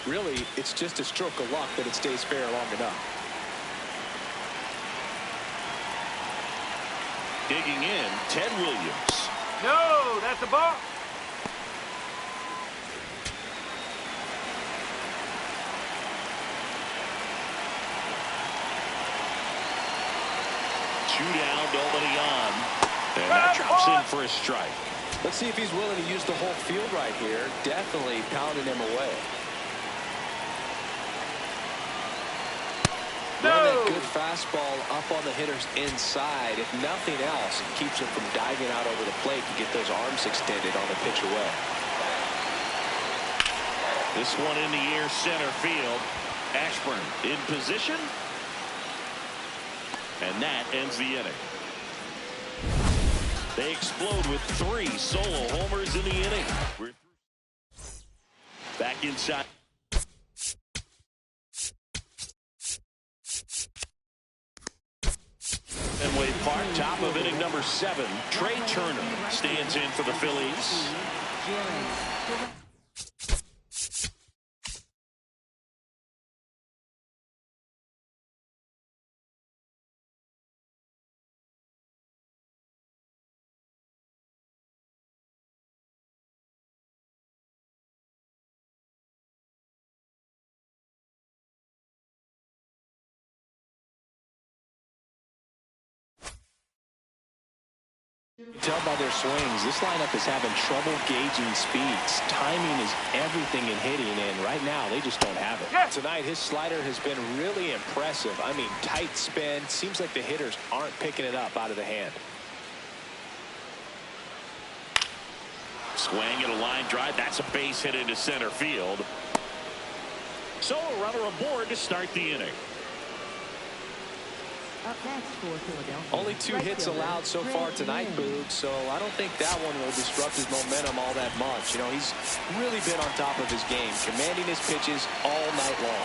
really, it's just a stroke of luck that it stays fair long enough. Digging in, Ted Williams. No, that's a ball. Two down, nobody on. And that drops in for a strike. Let's see if he's willing to use the whole field right here. Definitely pounding him away. That good fastball up on the hitter's inside. If nothing else, it keeps him from diving out over the plate to get those arms extended on the pitch away. This one in the air, center field. Ashburn in position. And that ends the inning. They explode with 3 solo homers in the inning. We're back inside. Fenway Park, top of inning number 7. Trey Turner stands in for the Phillies. You tell by their swings, this lineup is having trouble gauging speeds. Timing is everything in hitting, and right now they just don't have it. Tonight, his slider has been really impressive. I mean, tight spin. Seems like the hitters aren't picking it up out of the hand. Swing at a line drive. That's a base hit into center field. So a runner aboard to start the inning. Up next for Philadelphia. Only 2 hits allowed so far tonight, Boog, so I don't think that one will disrupt his momentum all that much. You know, he's really been on top of his game, commanding his pitches all night long.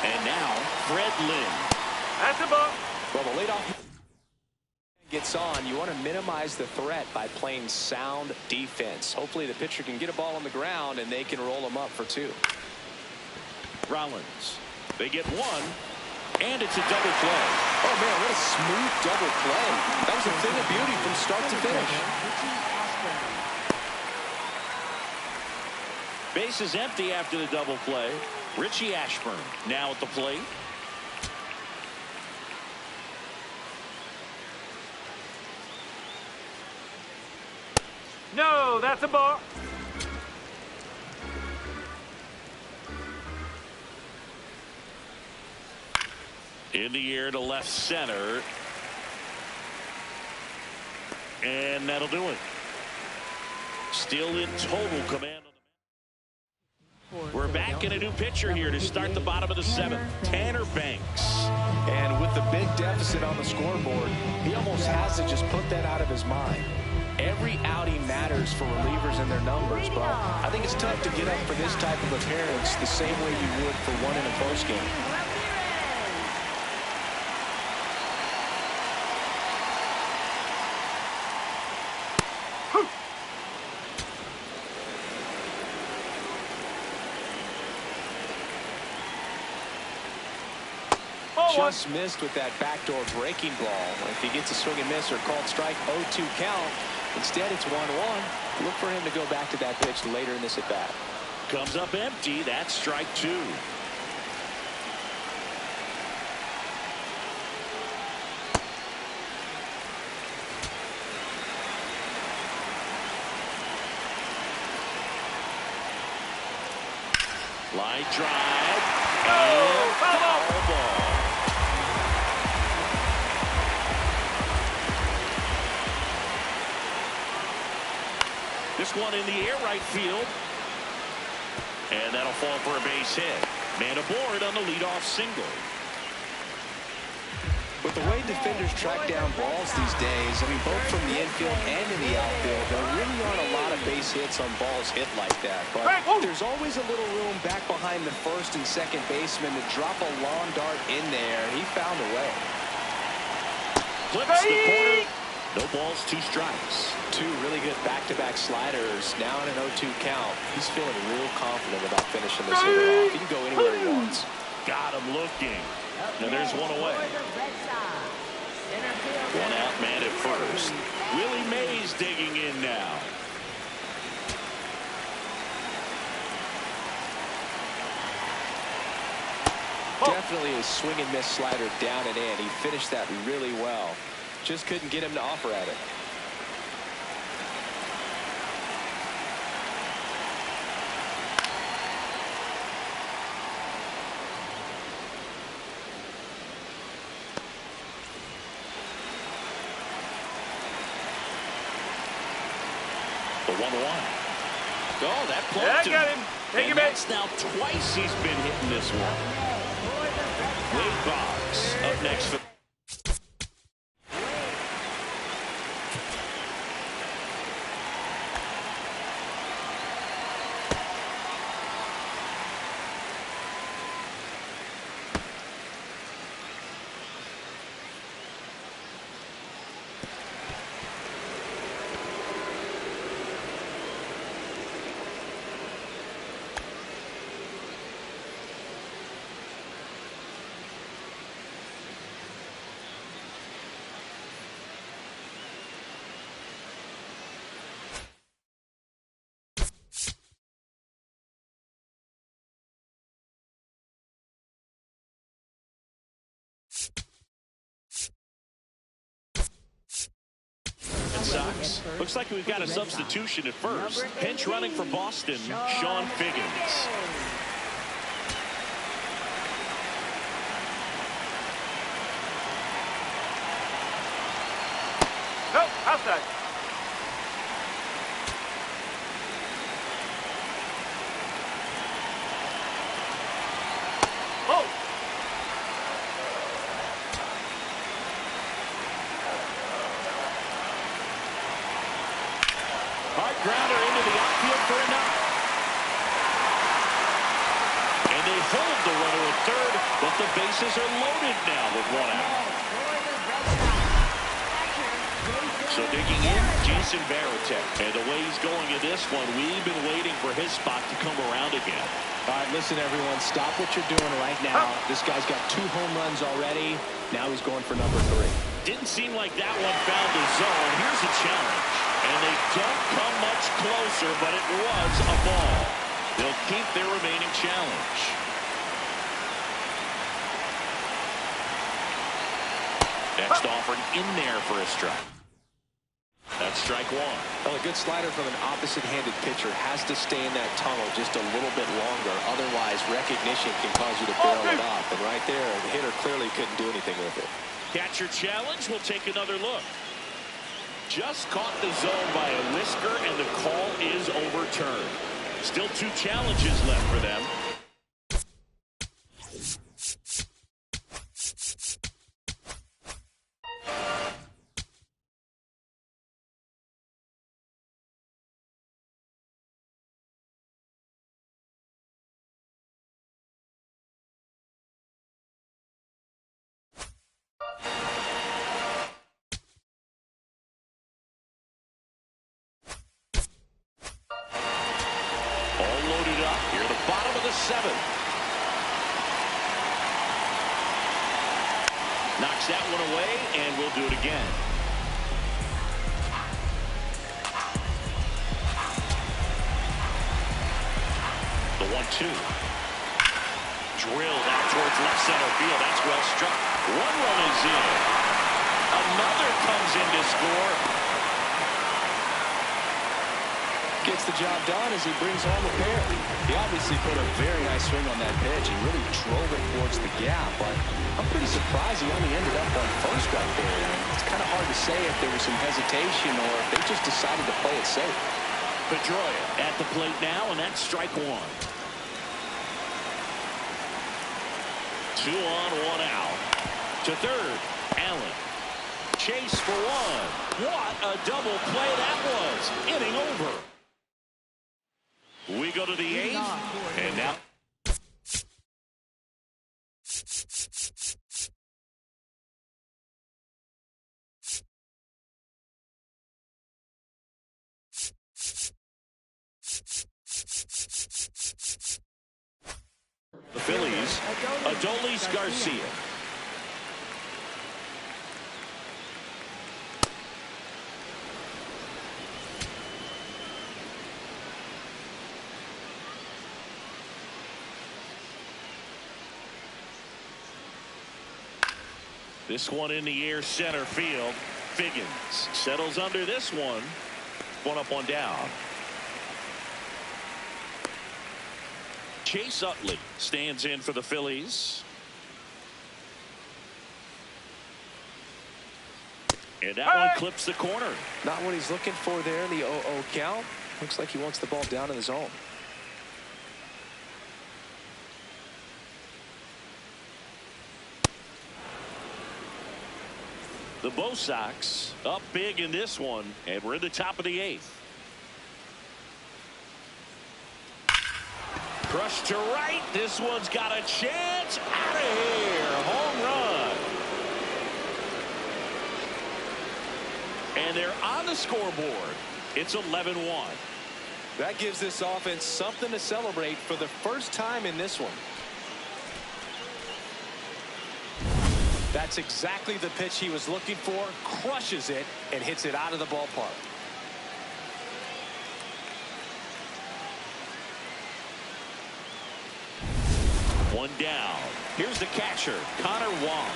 And now, Fred Lynn. That's a ball. Well, the leadoff gets on. You want to minimize the threat by playing sound defense. Hopefully the pitcher can get a ball on the ground and they can roll him up for 2. Rollins. They get 1, and it's a double play. Oh, man, what a smooth double play. That was a thing of beauty from start to finish. Base is empty after the double play. Richie Ashburn now at the plate. No, that's a ball. Well, 2 hits allowed so far tonight, Boog, so I don't think that one will disrupt his momentum all that much. You know, he's really been on top of his game, commanding his pitches all night long. And now, Fred Lynn. Fred Lynn. In the air to left center. And that'll do it. Still in total command. We're back in a new pitcher here to start the bottom of the seventh. Tanner Banks. And with the big deficit on the scoreboard, he almost has to just put that out of his mind. Every outing matters for relievers and their numbers, but I think it's tough to get up for this type of appearance the same way you would for one in a close game. Just missed with that backdoor breaking ball. If he gets a swing and miss or called strike, 0-2 count. Instead, it's 1-1. Look for him to go back to that pitch later in this at bat. Comes up empty. That's strike 2. Line drive. Oh, foul ball. This one in the air right field. And that'll fall for a base hit. Man aboard on the leadoff single. With the way defenders track down balls these days, I mean, both from the infield and in the outfield, there really aren't a lot of base hits on balls hit like that. But there's always a little room back behind the first and second baseman to drop a long dart in there. He found a way. Flips the corner. No balls, 2 strikes. 2 really good back-to-back sliders. Now in an 0-2 count. He's feeling real confident about finishing this hitter off. He can go anywhere he wants. Got him looking. Now there's one away. One out, man at first. Willie Mays digging in now. Definitely a swing and miss slider down and in. He finished that really well. Just couldn't get him to offer at it. The 1-1. Oh, that plucked Yeah, I him. got him. Take him back. That's now twice he's been hitting this one. Wade Boggs up next for Sox. Looks like we've got a substitution at first. Pinch running for Boston, Sean Figgins. No, outside. Oh. Hard grounder into the outfield for a knock. And they hold the runner at third, but the bases are loaded now with 1 out. So digging in, Jason Varitek. And the way he's going in this one, we've been waiting for his spot to come around again. All right, listen, everyone, stop what you're doing right now. This guy's got 2 home runs already. Now he's going for number 3. Didn't seem like that one found the zone. Here's a challenge. And they don't come much closer, but it was a ball. They'll keep their remaining challenge. Next offering in there for a strike. That's strike one. Well, a good slider from an opposite-handed pitcher has to stay in that tunnel just a little bit longer. Otherwise, recognition can cause you to barrel it off. And right there, the hitter clearly couldn't do anything with it. Catcher challenge. We'll take another look. Just caught the zone by a whisker, and the call is overturned. Still 2 challenges left for them. Knocks that one away, and we'll do it again. The 1-2. Drilled out towards left center field. That's well struck. 1 run is in. Another comes in to score. Gets the job done as he brings home a pair. He obviously put a very nice swing on that pitch. He really drove it towards the gap, but I'm pretty surprised he only ended up on first right there. It's kind of hard to say if there was some hesitation or if they just decided to play it safe. Pedroia at the plate now, and that's strike 1. 2 on, 1 out. To third, Allen. Chase for 1. What a double play that was. Inning over. We go to the 8th, and now the Phillies, Adolis Garcia. This one in the air, center field. Figgins settles under this one. 1 up, 1 down. Chase Utley stands in for the Phillies. And that one clips the corner. Not what he's looking for there, the 0-0 count. Looks like he wants the ball down in the zone. The Bo Sox up big in this one, and we're in the top of the 8th. Crushed to right. This one's got a chance. Out of here. Home run. And they're on the scoreboard. It's 11-1. That gives this offense something to celebrate for the first time in this one. That's exactly the pitch he was looking for. Crushes it and hits it out of the ballpark. One down. Here's the catcher, Connor Wong.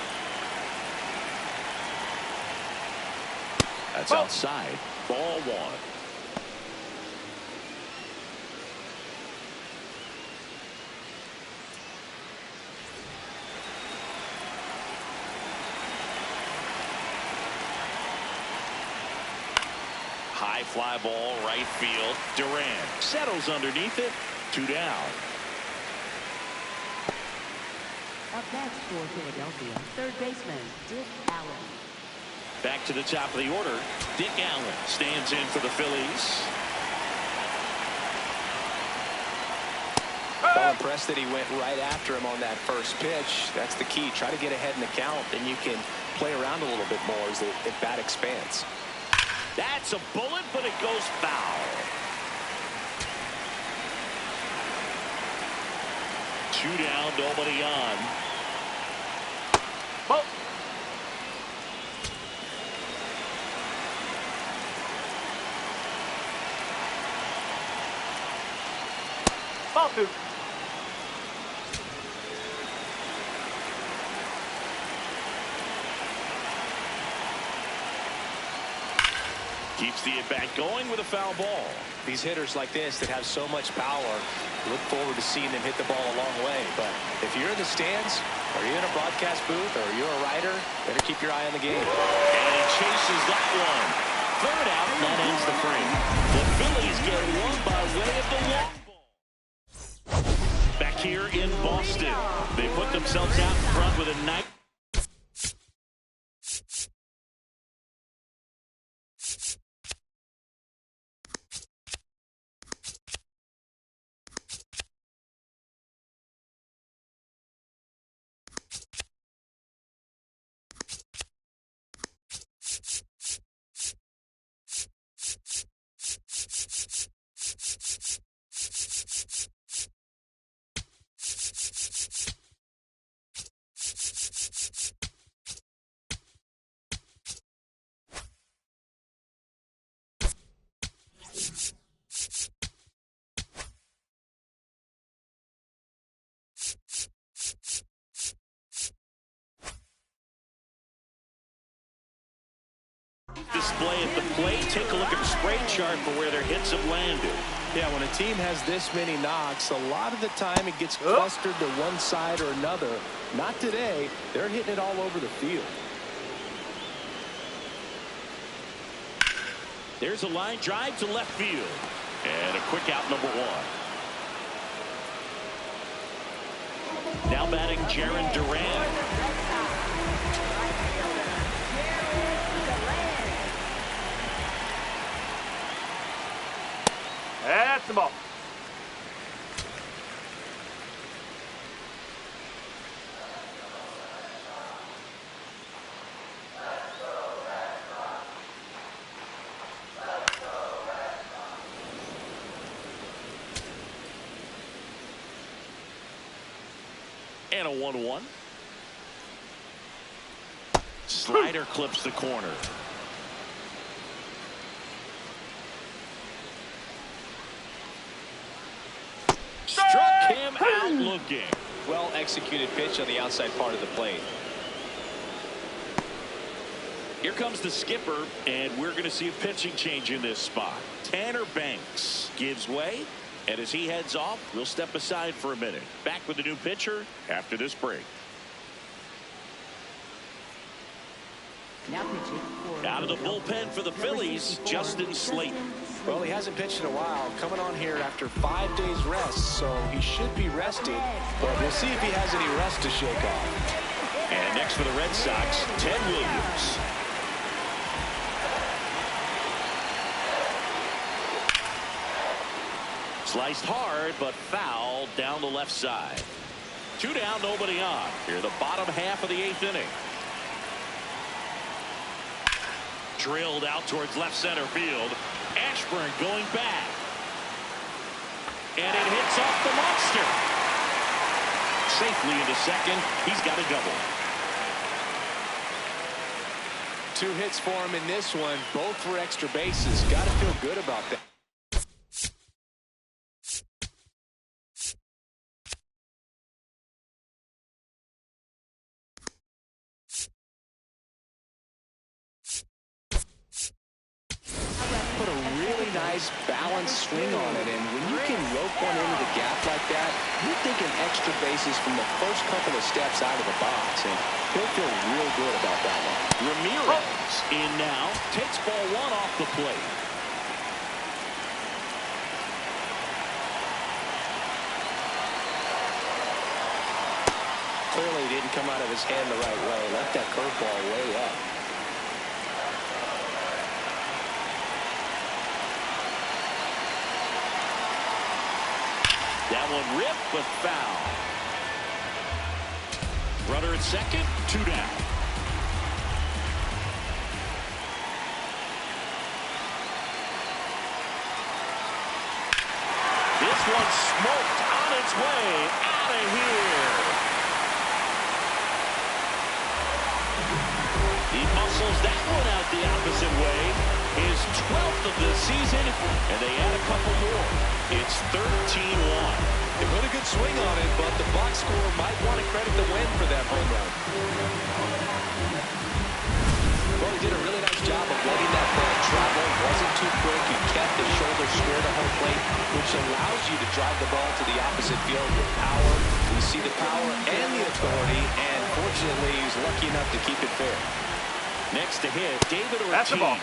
That's outside. Ball 1. High fly ball, right field. Durant settles underneath it. 2 down. Up next for Philadelphia, third baseman Dick Allen. Back to the top of the order. Dick Allen stands in for the Phillies. Well, impressed that he went right after him on that first pitch. That's the key. Try to get ahead in the count, then you can play around a little bit more as the bat expands. That's a bullet, but it goes foul. 2 down, nobody on. Ball. Ball 2. Keeps the at-bat going with a foul ball. These hitters like this that have so much power, look forward to seeing them hit the ball a long way. But if you're in the stands, or you're in a broadcast booth, or you're a writer, better keep your eye on the game. And he chases that one. Third out, that ends the frame. The Phillies get one by way of the long ball. Back here in Boston, they put themselves out in front with a nice. Display at the plate. Take a look at the spray chart for where their hits have landed. Yeah, when a team has this many knocks, a lot of the time it gets clustered to one side or another. Not today. They're hitting it all over the field. There's a line drive to left field. And a quick out, number one. Now batting Jaron Duran. That's the ball. And a 1-1. Slider clips the corner. Struck him out looking. Well executed pitch on the outside part of the plate. Here comes the skipper, and we're going to see a pitching change in this spot. Tanner Banks gives way, and as he heads off, we'll step aside for a minute. Back with the new pitcher after this break. Now pitching for Out of the bullpen for the Phillies, Justin Slayton. Well, he hasn't pitched in a while, coming on here after 5 days rest, so he should be rested, but we'll see if he has any rust to shake off. And next for the Red Sox, Ted Williams. Sliced hard, but foul down the left side. 2 down, nobody on. Here, the bottom half of the 8th inning. Drilled out towards left center field. Ashburn going back. And it hits off the monster. Safely into second. He's got a double. 2 hits for him in this one, both for extra bases. Got to feel good about that. Balanced swing on it, and when you can rope one into the gap like that, you're thinking extra bases from the first couple of steps out of the box, and he'll feel real good about that one. Ramirez in now, takes ball 1 off the plate. Clearly didn't come out of his hand the right way. Left that curveball way up. That one ripped, but foul. Runner at second, 2 down. This one smoked on its way out of here. He muscles that one out the opposite way. His 12th of the season, and they add a couple more. It's 13-1. They put a good swing on it, but the box score might want to credit the win for that home run. Well, he did a really nice job of letting that ball travel. which allows you to drive the ball to the opposite field with power. You see the power and the authority, and fortunately, he was lucky enough to keep it fair. Next to hit, David Ortiz. That's the ball.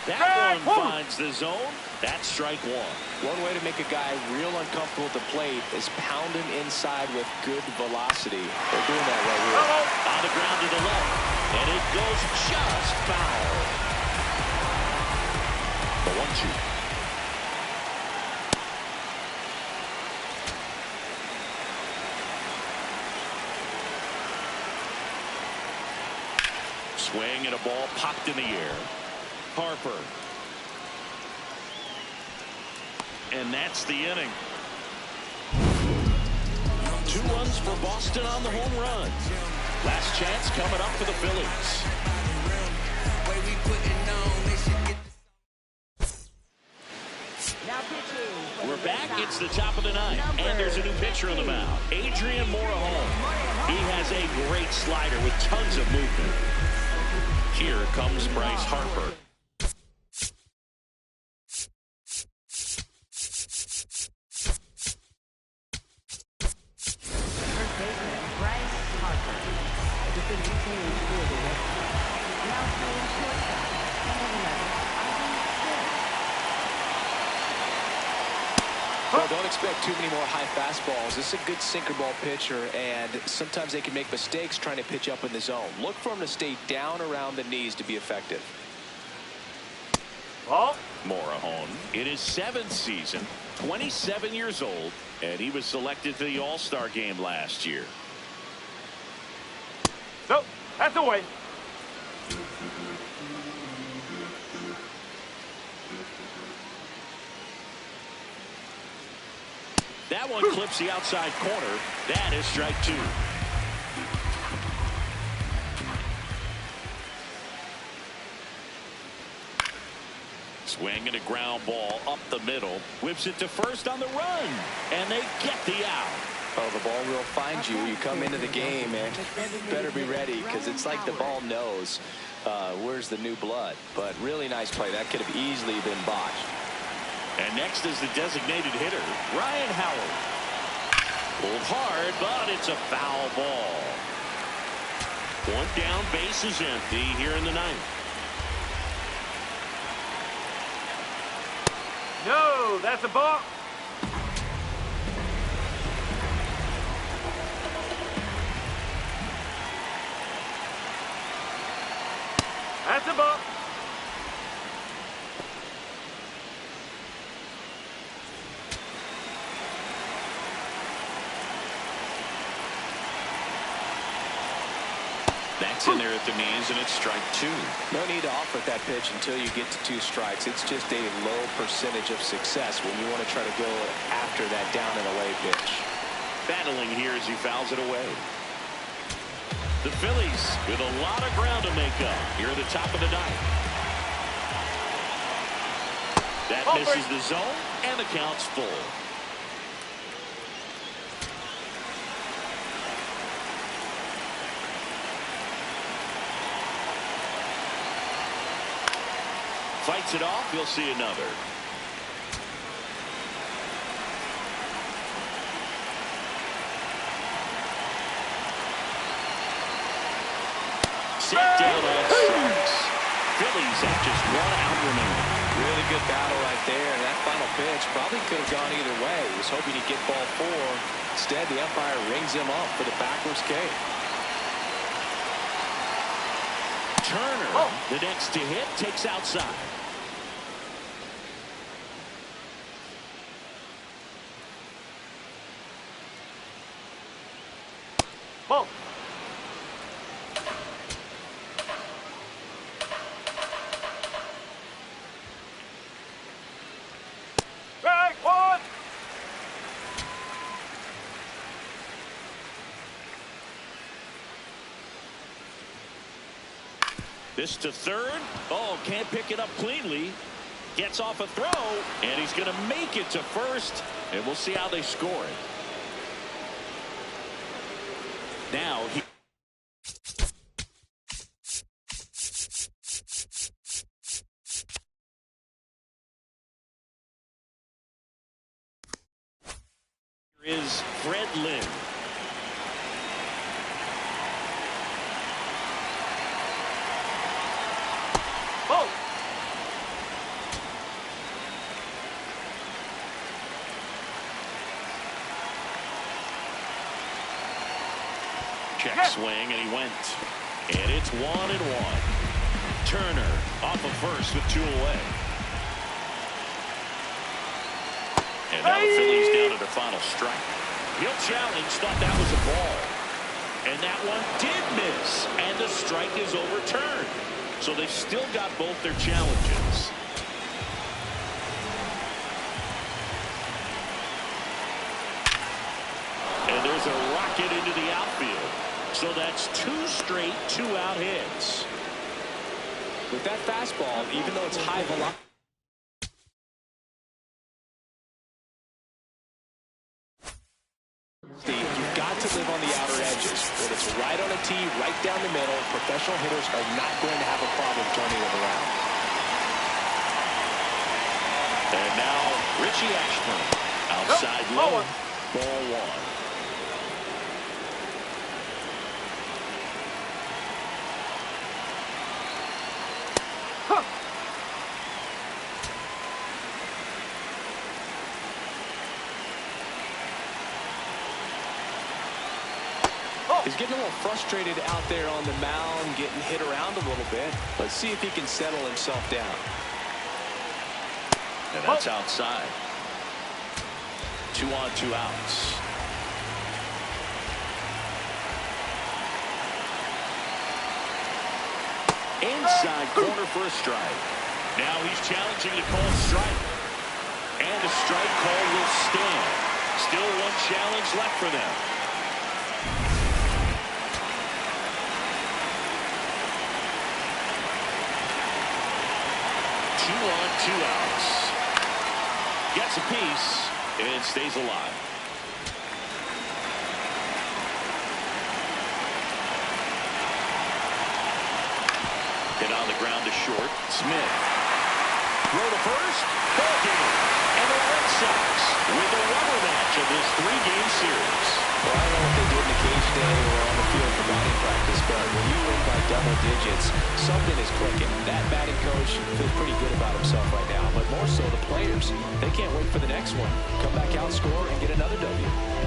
That one finds the zone. That's strike one. One way to make a guy real uncomfortable at the plate is pound him inside with good velocity. They're doing that right here. On the ground to the left. And it goes just foul. The 1-2. Swing and a ball popped in the air. Harper. And that's the inning. 2 runs for Boston on the home run. Last chance coming up for the Phillies. We're back. It's the top of the ninth. And there's a new pitcher on the mound. Adrian Morejon. He has a great slider with tons of movement. Here comes Bryce Harper. Well, don't expect too many more high fastballs. This is a good sinker ball pitcher, and sometimes they can make mistakes trying to pitch up in the zone. Look for him to stay down around the knees to be effective. Ball. Morejon in his 7th season, 27 years old, and he was selected to the All-Star game last year. Nope, that's away. That one clips the outside corner. That is strike 2. Swing and a ground ball up the middle. Whips it to first on the run. And they get the out. Oh, the ball will find you. You come into the game, and better be ready, because it's like the ball knows where's the new blood. But really nice play. That could have easily been botched. And next is the designated hitter, Ryan Howard. Pulled hard, but it's a foul ball. 1 down, base is empty here in the 9th. No, that's a ball. That's a ball. That's in there at the knees, and it's strike 2. No need to offer that pitch until you get to 2 strikes. It's just a low percentage of success when you want to try to go after that down and away pitch. Battling here as he fouls it away. The Phillies with a lot of ground to make up here at the top of the 9th. That misses the zone, and the count's full. Fights it off. You'll see another. Set down on strikes. Phillies have just 1 out remaining. Really good battle right there. And that final pitch probably could have gone either way. He was hoping he'd get ball 4. Instead, the umpire rings him up for the backwards K. Turner, the next to hit, takes outside. Ball. Strike 1. This to third. Oh, can't pick it up cleanly. Gets off a throw, and he's going to make it to first, and we'll see how they score it. Now he is Fred Lynn. Ball. Check swing, and he went. And it's 1-1. Turner off of first with 2 away. And now the Phillies down to their final strike. He'll challenge, thought that was a ball. And that one did miss. And the strike is overturned. So they've still got both their challenges. And there's a rocket into the outfield. So that's 2 straight 2-out hits. With that fastball, even though it's high velocity, you've got to live on the outer edges. When it's right on a tee, right down the middle, professional hitters are not going to have a problem turning it around. And now Richie Ashburn outside low. Ball 1. He's getting a little frustrated out there on the mound, getting hit around a little bit. Let's see if he can settle himself down. And that's outside. 2 on, 2 outs. Inside corner for a strike. Now he's challenging to call strike. And the strike call will stand. Still 1 challenge left for them. 2 on, 2 outs. Gets a piece and stays alive. Hit on the ground to short. Smith. Throw to first. Ball game. And the Red Sox with a rubber match of this 3-game series. Well, I don't know what they do in the cage day or on the field for batting practice, but when you win by double digits, something is clicking. That batting coach feels pretty good about himself right now, but more so the players. They can't wait for the next one. Come back out, score, and get another W.